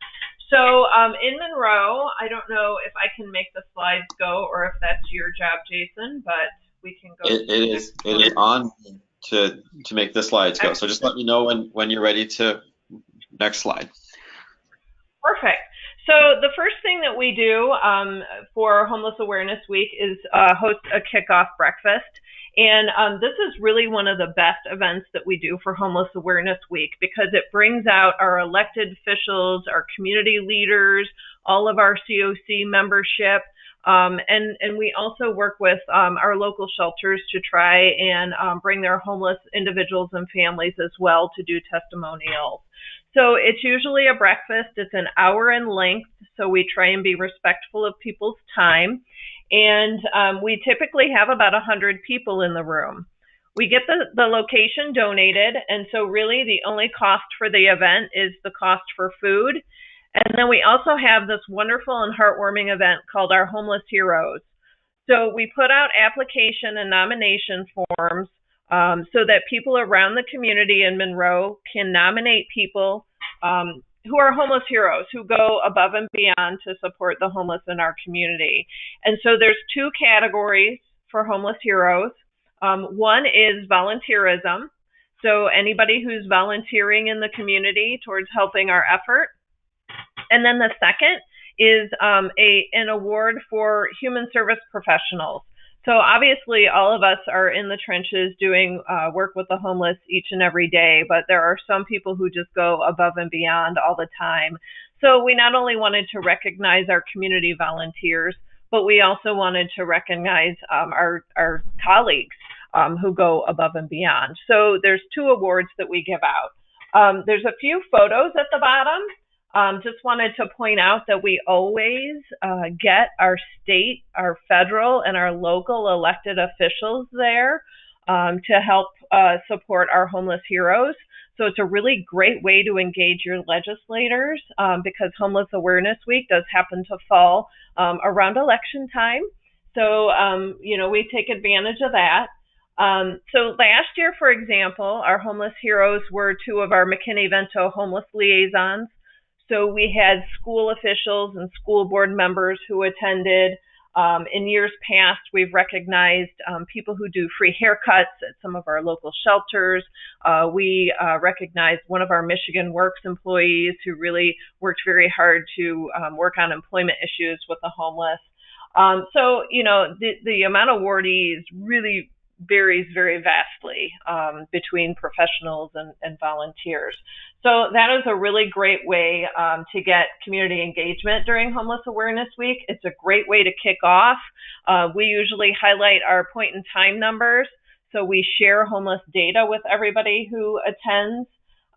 So in Monroe, I don't know if I can make the slides go or if that's your job, Jason, but we can go. It is on to make the slides go. So just let me know when you're ready to, next slide. Perfect. So the first thing that we do for Homeless Awareness Week is host a kickoff breakfast. And this is really one of the best events that we do for Homeless Awareness Week because it brings out our elected officials, our community leaders, all of our COC membership, and we also work with our local shelters to try and bring their homeless individuals and families as well to do testimonials. So it's usually a breakfast. It's an hour in length, so we try and be respectful of people's time. And we typically have about 100 people in the room. We get the location donated, and so really the only cost for the event is the cost for food. And then we also have this wonderful and heartwarming event called our Homeless Heroes. So we put out application and nomination forms so that people around the community in Monroe can nominate people who are homeless heroes, who go above and beyond to support the homeless in our community. And so there's two categories for homeless heroes. One is volunteerism. So anybody who's volunteering in the community towards helping our effort. And then the second is an award for human service professionals. So obviously all of us are in the trenches doing work with the homeless each and every day, but there are some people who just go above and beyond all the time. So we not only wanted to recognize our community volunteers, but we also wanted to recognize our colleagues who go above and beyond. So there's two awards that we give out. There's a few photos at the bottom. Just wanted to point out that we always get our state, our federal, and our local elected officials there to help support our homeless heroes. So it's a really great way to engage your legislators because Homeless Awareness Week does happen to fall around election time. So, we take advantage of that. So last year, for example, our homeless heroes were two of our McKinney-Vento homeless liaisons. So we had school officials and school board members who attended. In years past, we've recognized people who do free haircuts at some of our local shelters. We recognized one of our Michigan Works employees who really worked very hard to work on employment issues with the homeless. So, the amount of awardees really varies very vastly between professionals and volunteers. So that is a really great way to get community engagement during Homeless Awareness Week. It's a great way to kick off. We usually highlight our point in time numbers. So we share homeless data with everybody who attends.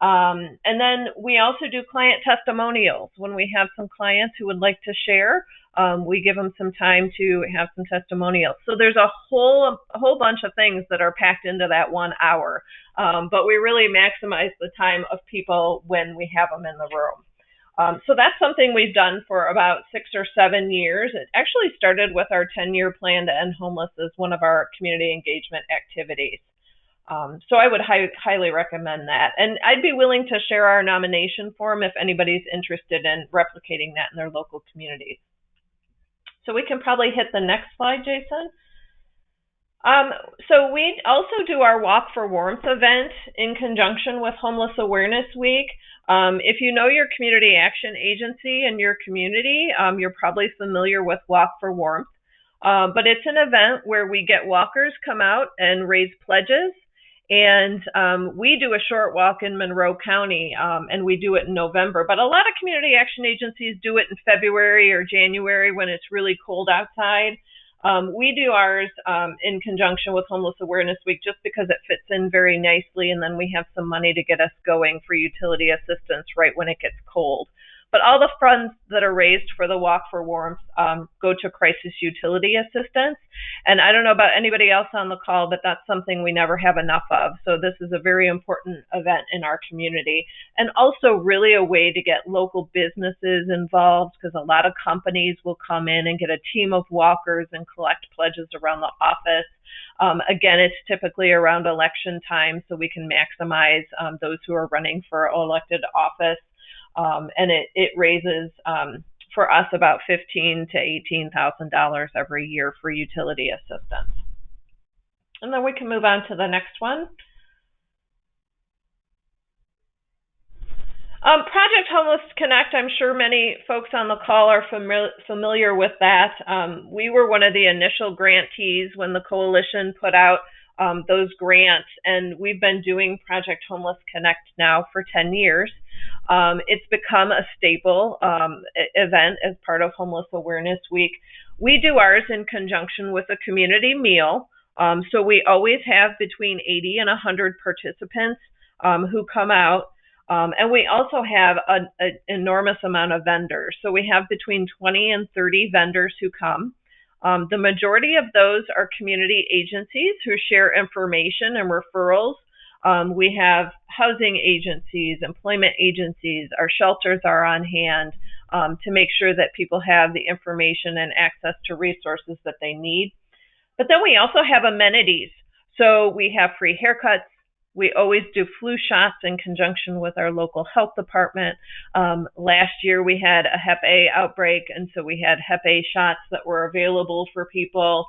And then we also do client testimonials. When we have some clients who would like to share, we give them some time to have some testimonials. So there's a whole bunch of things that are packed into that 1 hour. But we really maximize the time of people when we have them in the room. So that's something we've done for about 6 or 7 years. It actually started with our 10-year plan to end homelessness as one of our community engagement activities. So I would highly recommend that. And I'd be willing to share our nomination form if anybody's interested in replicating that in their local communities. So we can probably hit the next slide, Jason. So we also do our Walk for Warmth event in conjunction with Homeless Awareness Week. If you know your community action agency in your community, you're probably familiar with Walk for Warmth. But it's an event where we get walkers come out and raise pledges. And we do a short walk in Monroe County, and we do it in November. But a lot of community action agencies do it in February or January when it's really cold outside. We do ours in conjunction with Homeless Awareness Week just because it fits in very nicely, and then we have some money to get us going for utility assistance right when it gets cold. But all the funds that are raised for the Walk for Warmth go to crisis utility assistance. And I don't know about anybody else on the call, but that's something we never have enough of. So this is a very important event in our community, and also really a way to get local businesses involved, because a lot of companies will come in and get a team of walkers and collect pledges around the office. Again, it's typically around election time, so we can maximize those who are running for elected office. And it raises for us about $15,000 to $18,000 every year for utility assistance. And then we can move on to the next one. Project Homeless Connect, I'm sure many folks on the call are familiar with that. We were one of the initial grantees when the coalition put out those grants, and we've been doing Project Homeless Connect now for 10 years. It's become a staple event as part of Homeless Awareness Week. We do ours in conjunction with a community meal. So we always have between 80 and 100 participants who come out. And we also have an enormous amount of vendors. So we have between 20 and 30 vendors who come. The majority of those are community agencies who share information and referrals. We have housing agencies, employment agencies. Our shelters are on hand to make sure that people have the information and access to resources that they need. But then we also have amenities. So we have free haircuts. We always do flu shots in conjunction with our local health department. Last year we had a Hep A outbreak, and so we had Hep A shots that were available for people.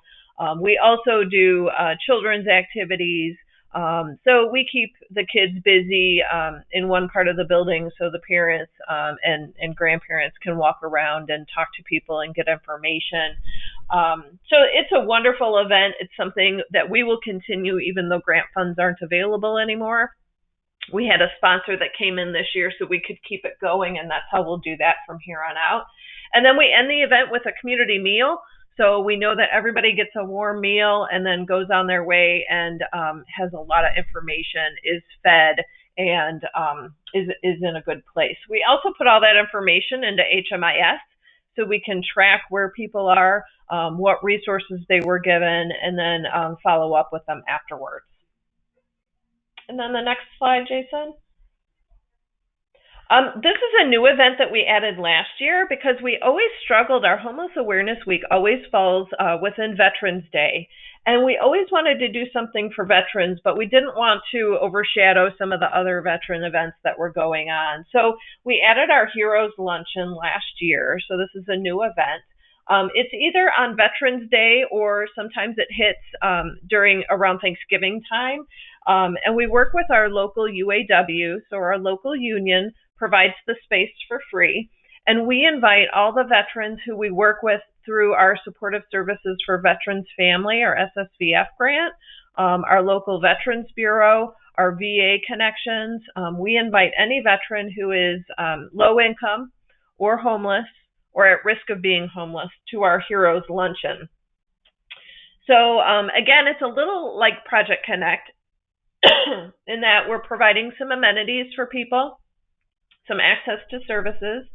We also do children's activities. So we keep the kids busy in one part of the building so the parents and grandparents can walk around and talk to people and get information. So it's a wonderful event. It's something that we will continue even though grant funds aren't available anymore. We had a sponsor that came in this year so we could keep it going, and that's how we'll do that from here on out. And then we end the event with a community meal. So we know that everybody gets a warm meal and then goes on their way and has a lot of information, is fed, and is in a good place. We also put all that information into HMIS so we can track where people are, what resources they were given, and then follow up with them afterwards. And then the next slide, Jason. This is a new event that we added last year because we always struggled. Our Homeless Awareness Week always falls within Veterans Day. And we always wanted to do something for veterans, but we didn't want to overshadow some of the other veteran events that were going on. So we added our Heroes Luncheon last year. So this is a new event. It's either on Veterans Day or sometimes it hits around Thanksgiving time. And we work with our local UAW, so our local union provides the space for free. And we invite all the veterans who we work with through our Supportive Services for Veterans Family, or SSVF grant, our local Veterans Bureau, our VA connections. We invite any veteran who is low income or homeless or at risk of being homeless to our Heroes Luncheon. So again, it's a little like Project Connect in that we're providing some amenities for people, some access to services.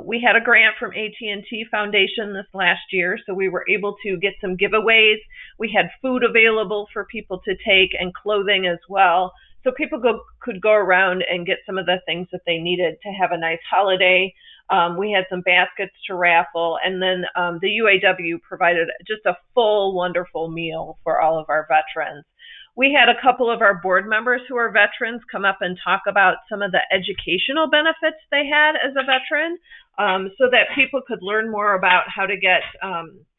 We had a grant from AT&T Foundation this last year, so we were able to get some giveaways. We had food available for people to take and clothing as well, so people could go around and get some of the things that they needed to have a nice holiday. We had some baskets to raffle, and then the UAW provided just a full, wonderful meal for all of our veterans. We had a couple of our board members who are veterans come up and talk about some of the educational benefits they had as a veteran, so that people could learn more about how to get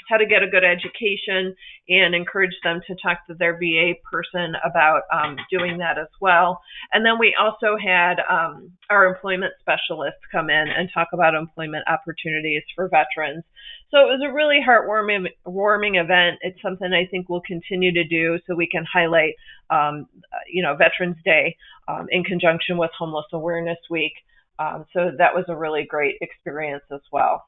how to get a good education, and encourage them to talk to their VA person about doing that as well. And then we also had our employment specialists come in and talk about employment opportunities for veterans. So it was a really heartwarming event. It's something I think we'll continue to do so we can highlight, Veterans Day in conjunction with Homeless Awareness Week. So that was a really great experience as well.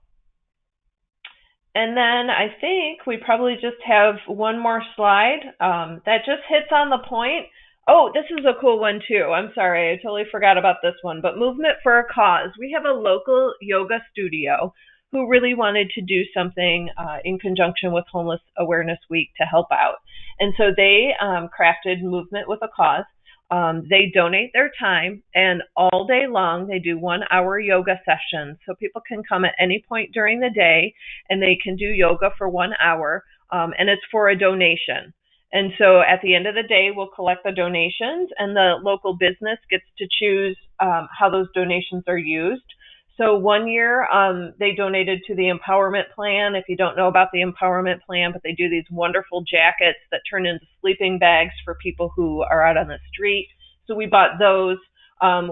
And then I think we probably just have one more slide that just hits on the point. Oh, this is a cool one too. I'm sorry, I totally forgot about this one. But Movement for a Cause. We have a local yoga studio who really wanted to do something in conjunction with Homeless Awareness Week to help out. And so they crafted Movement with a Cause. They donate their time, and all day long they do 1 hour yoga sessions. So people can come at any point during the day and they can do yoga for 1 hour, and it's for a donation. And so at the end of the day, we'll collect the donations, and the local business gets to choose how those donations are used. So 1 year, they donated to the Empowerment Plan. If you don't know about the Empowerment Plan, but they do these wonderful jackets that turn into sleeping bags for people who are out on the street. So we bought those.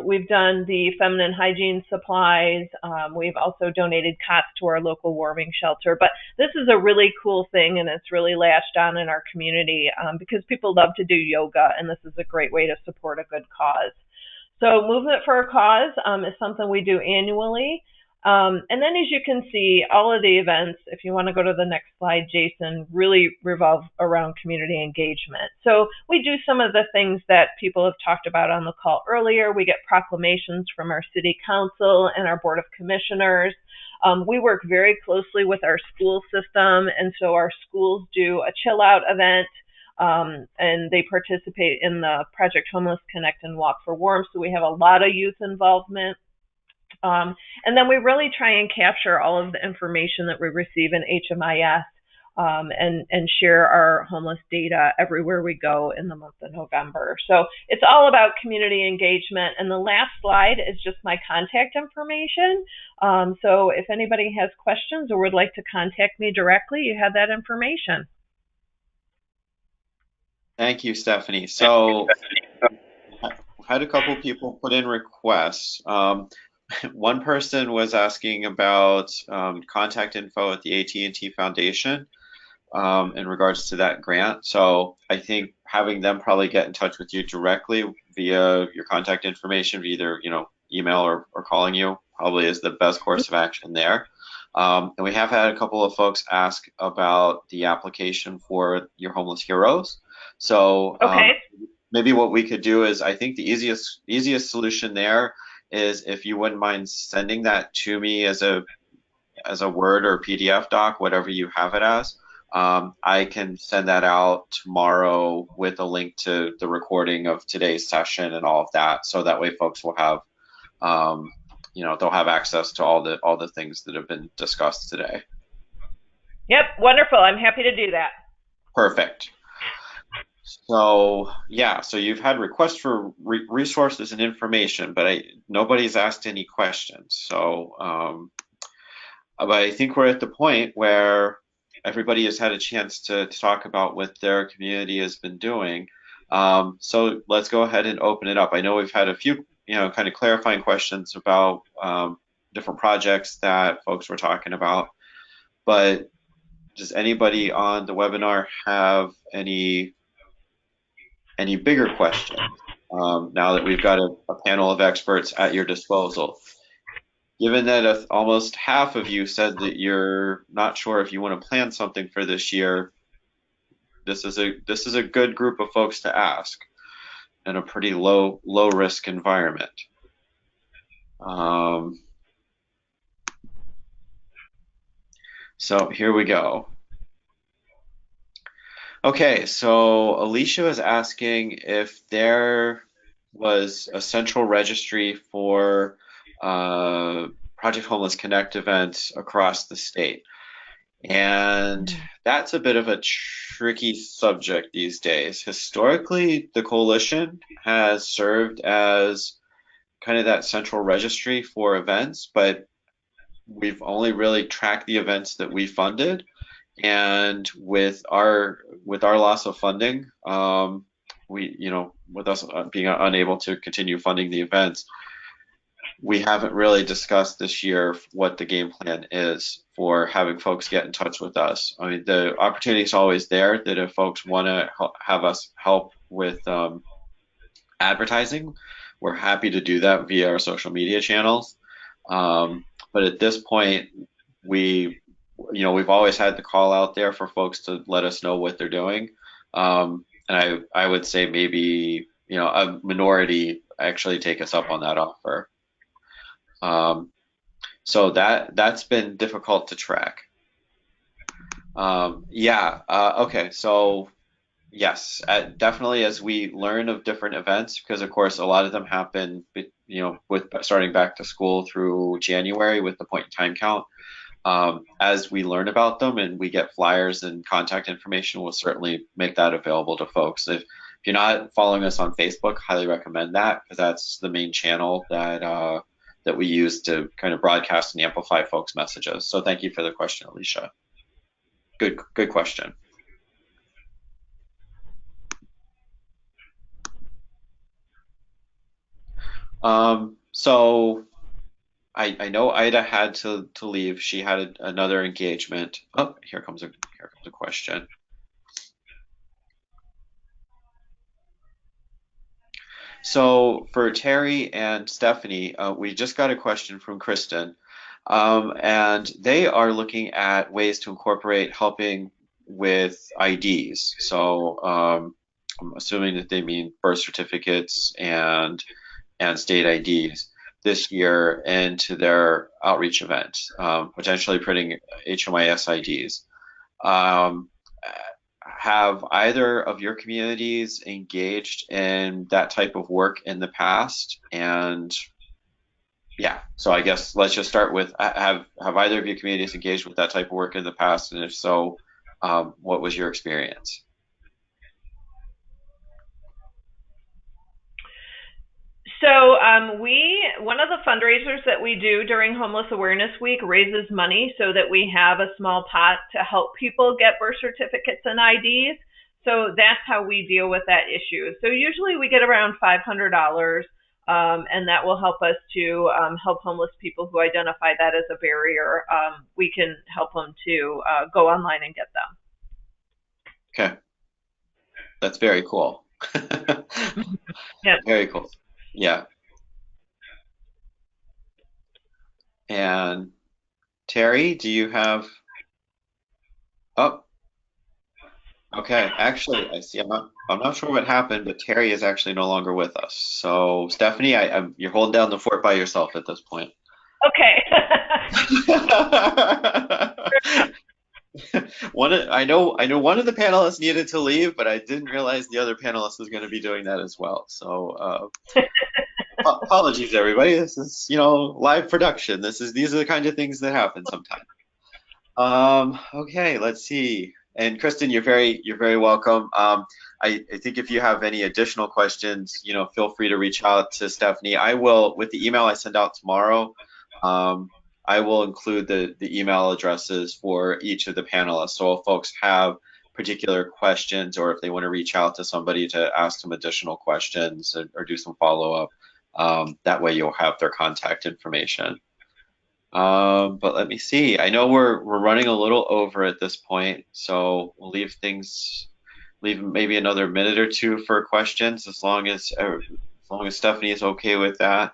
We've done the feminine hygiene supplies. We've also donated cots to our local warming shelter. But this is a really cool thing, and it's really latched on in our community because people love to do yoga, and this is a great way to support a good cause. So Movement for a Cause is something we do annually. And then as you can see, all of the events, if you want to go to the next slide, Jason, really revolve around community engagement. So we do some of the things that people have talked about on the call earlier. We get proclamations from our city council and our board of commissioners. We work very closely with our school system, and so our schools do a chill out event. And they participate in the Project Homeless Connect and Walk for Warmth. So we have a lot of youth involvement. And then we really try and capture all of the information that we receive in HMIS and share our homeless data everywhere we go in the month of November. So it's all about community engagement. And the last slide is just my contact information. So if anybody has questions or would like to contact me directly, you have that information. Thank you, Stephanie. So I had a couple people put in requests. One person was asking about contact info at the AT&T Foundation in regards to that grant. So I think having them probably get in touch with you directly via your contact information, via either email or calling you, probably is the best course of action there. And we have had a couple of folks ask about the application for your Homeless Heroes. So maybe what we could do is, I think the easiest solution there is if you wouldn't mind sending that to me as a Word or PDF doc, whatever you have it as. I can send that out tomorrow with a link to the recording of today's session and all of that, so that way folks will have, they'll have access to all the things that have been discussed today. Yep, wonderful. I'm happy to do that. Perfect. So so you've had requests for resources and information, but nobody's asked any questions. So, but I think we're at the point where everybody has had a chance to talk about what their community has been doing. So let's go ahead and open it up. I know we've had a few, kind of clarifying questions about different projects that folks were talking about, but does anybody on the webinar have any bigger questions now that we've got a panel of experts at your disposal? Given that almost half of you said that you're not sure if you want to plan something for this year, this is a good group of folks to ask in a pretty low risk environment. So here we go. Okay, so Alicia is asking if there was a central registry for Project Homeless Connect events across the state. And that's a bit of a tricky subject these days. Historically, the coalition has served as kind of that central registry for events, but we've only really tracked the events that we funded. And with our loss of funding, with us being unable to continue funding the events, we haven't really discussed this year what the game plan is for having folks get in touch with us. I mean, the opportunity is always there that if folks want to have us help with advertising, we're happy to do that via our social media channels. But at this point, we've always had the call out there for folks to let us know what they're doing. And I would say maybe, a minority actually take us up on that offer. So that's been difficult to track. Okay. So yes, definitely as we learn of different events, because of course a lot of them happen, with starting back to school through January with the point in time count. As we learn about them and we get flyers and contact information, we'll certainly make that available to folks. If you're not following us on Facebook, highly recommend that, because that's the main channel that we use to kind of broadcast and amplify folks' messages. So thank you for the question, Alicia. Good question. So I know Ida had to leave. She had another engagement. Oh, here comes a question. So for Terry and Stephanie, we just got a question from Kristen, and they are looking at ways to incorporate helping with IDs. So I'm assuming that they mean birth certificates and state IDs this year into their outreach events, potentially printing HMIS IDs. Have either of your communities engaged in that type of work in the past? And yeah, so I guess let's just start with, have either of your communities engaged with that type of work in the past? And if so, what was your experience? So one of the fundraisers that we do during Homeless Awareness Week raises money so that we have a small pot to help people get birth certificates and IDs. So that's how we deal with that issue. So usually we get around $500, and that will help us to help homeless people who identify that as a barrier. We can help them to go online and get them. Okay, that's very cool. Yeah. Very cool. Yeah. And Terry, do you have? Oh, okay. Actually, I see. I'm not sure what happened, but Terry is actually no longer with us. So Stephanie, you're holding down the fort by yourself at this point. Okay. I know one of the panelists needed to leave, but I didn't realize the other panelist was going to be doing that as well. So apologies, everybody. This is, live production. These are the kind of things that happen sometimes. Okay, let's see. And Kristen, you're very welcome. I think if you have any additional questions, feel free to reach out to Stephanie. I will, with the email I send out tomorrow, I will include the email addresses for each of the panelists. So if folks have particular questions, or if they want to reach out to somebody to ask them additional questions or do some follow-up, that way you'll have their contact information. But let me see. I know we're running a little over at this point, so we'll leave maybe another minute or two for questions, as long as Stephanie is okay with that.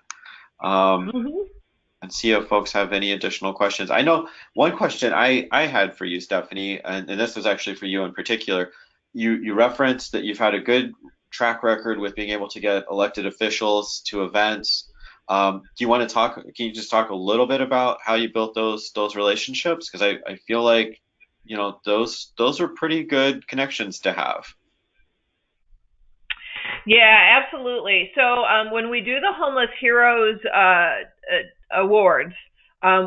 And see if folks have any additional questions. I know one question I had for you, Stephanie, and this was actually for you in particular. You referenced that you've had a good track record with being able to get elected officials to events. Do you want to talk? Can you just talk a little bit about how you built those relationships? Because I feel like those are pretty good connections to have. Yeah, absolutely. So when we do the Homeless Heroes Awards,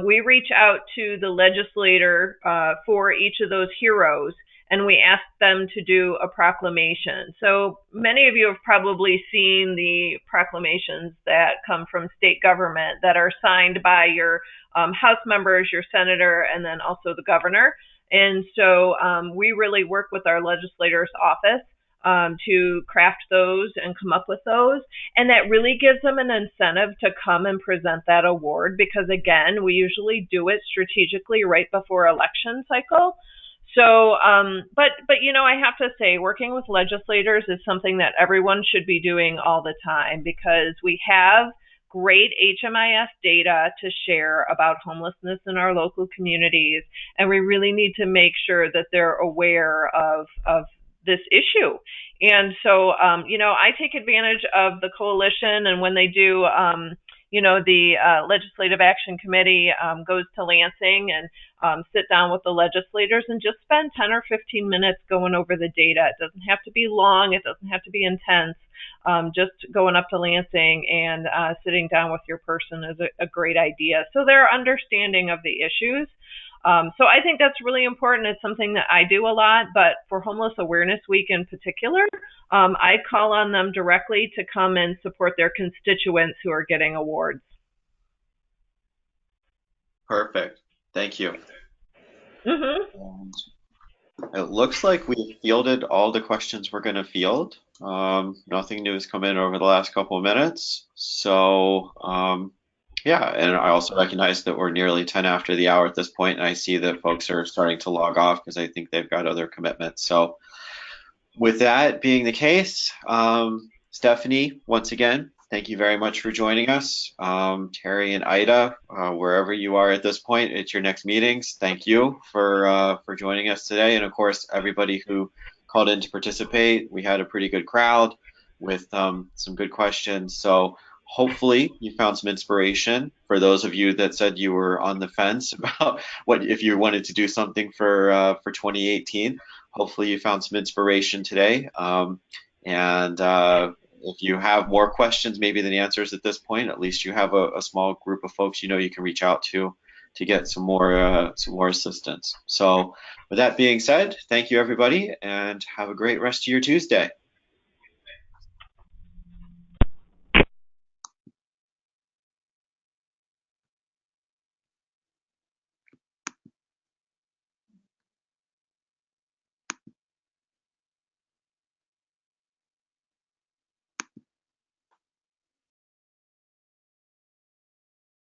we reach out to the legislator for each of those heroes, and we ask them to do a proclamation. So many of you have probably seen the proclamations that come from state government that are signed by your House members, your senator, and then also the governor. And so we really work with our legislator's office to craft those and come up with those. And that really gives them an incentive to come and present that award because, again, we usually do it strategically right before election cycle. So, but you know, I have to say, working with legislators is something that everyone should be doing all the time because we have great HMIS data to share about homelessness in our local communities, and we really need to make sure that they're aware of this issue. And so, you know, I take advantage of the coalition, and when they do, you know, the Legislative Action Committee goes to Lansing and sit down with the legislators and just spend 10 or 15 minutes going over the data. It doesn't have to be long. It doesn't have to be intense. Just going up to Lansing and sitting down with your person is a great idea. So their understanding of the issues. So I think that's really important. It's something that I do a lot, but for Homeless Awareness Week in particular, I call on them directly to come and support their constituents who are getting awards. Perfect. Thank you. Mm-hmm. It looks like we fielded all the questions we're going to field. Nothing new has come in over the last couple of minutes. So, yeah, and I also recognize that we're nearly 10 after the hour at this point, and I see that folks are starting to log off because I think they've got other commitments. So with that being the case, Stephanie, once again, thank you very much for joining us. Terry and Ida, wherever you are at this point at your next meetings, thank you for joining us today. And of course, everybody who called in to participate. We had a pretty good crowd with some good questions. So hopefully you found some inspiration for those of you that said you were on the fence about what if you wanted to do something for 2018. Hopefully you found some inspiration today. If you have more questions maybe than answers at this point, at least you have a small group of folks you know you can reach out to get some more assistance. So with that being said, thank you everybody and have a great rest of your Tuesday.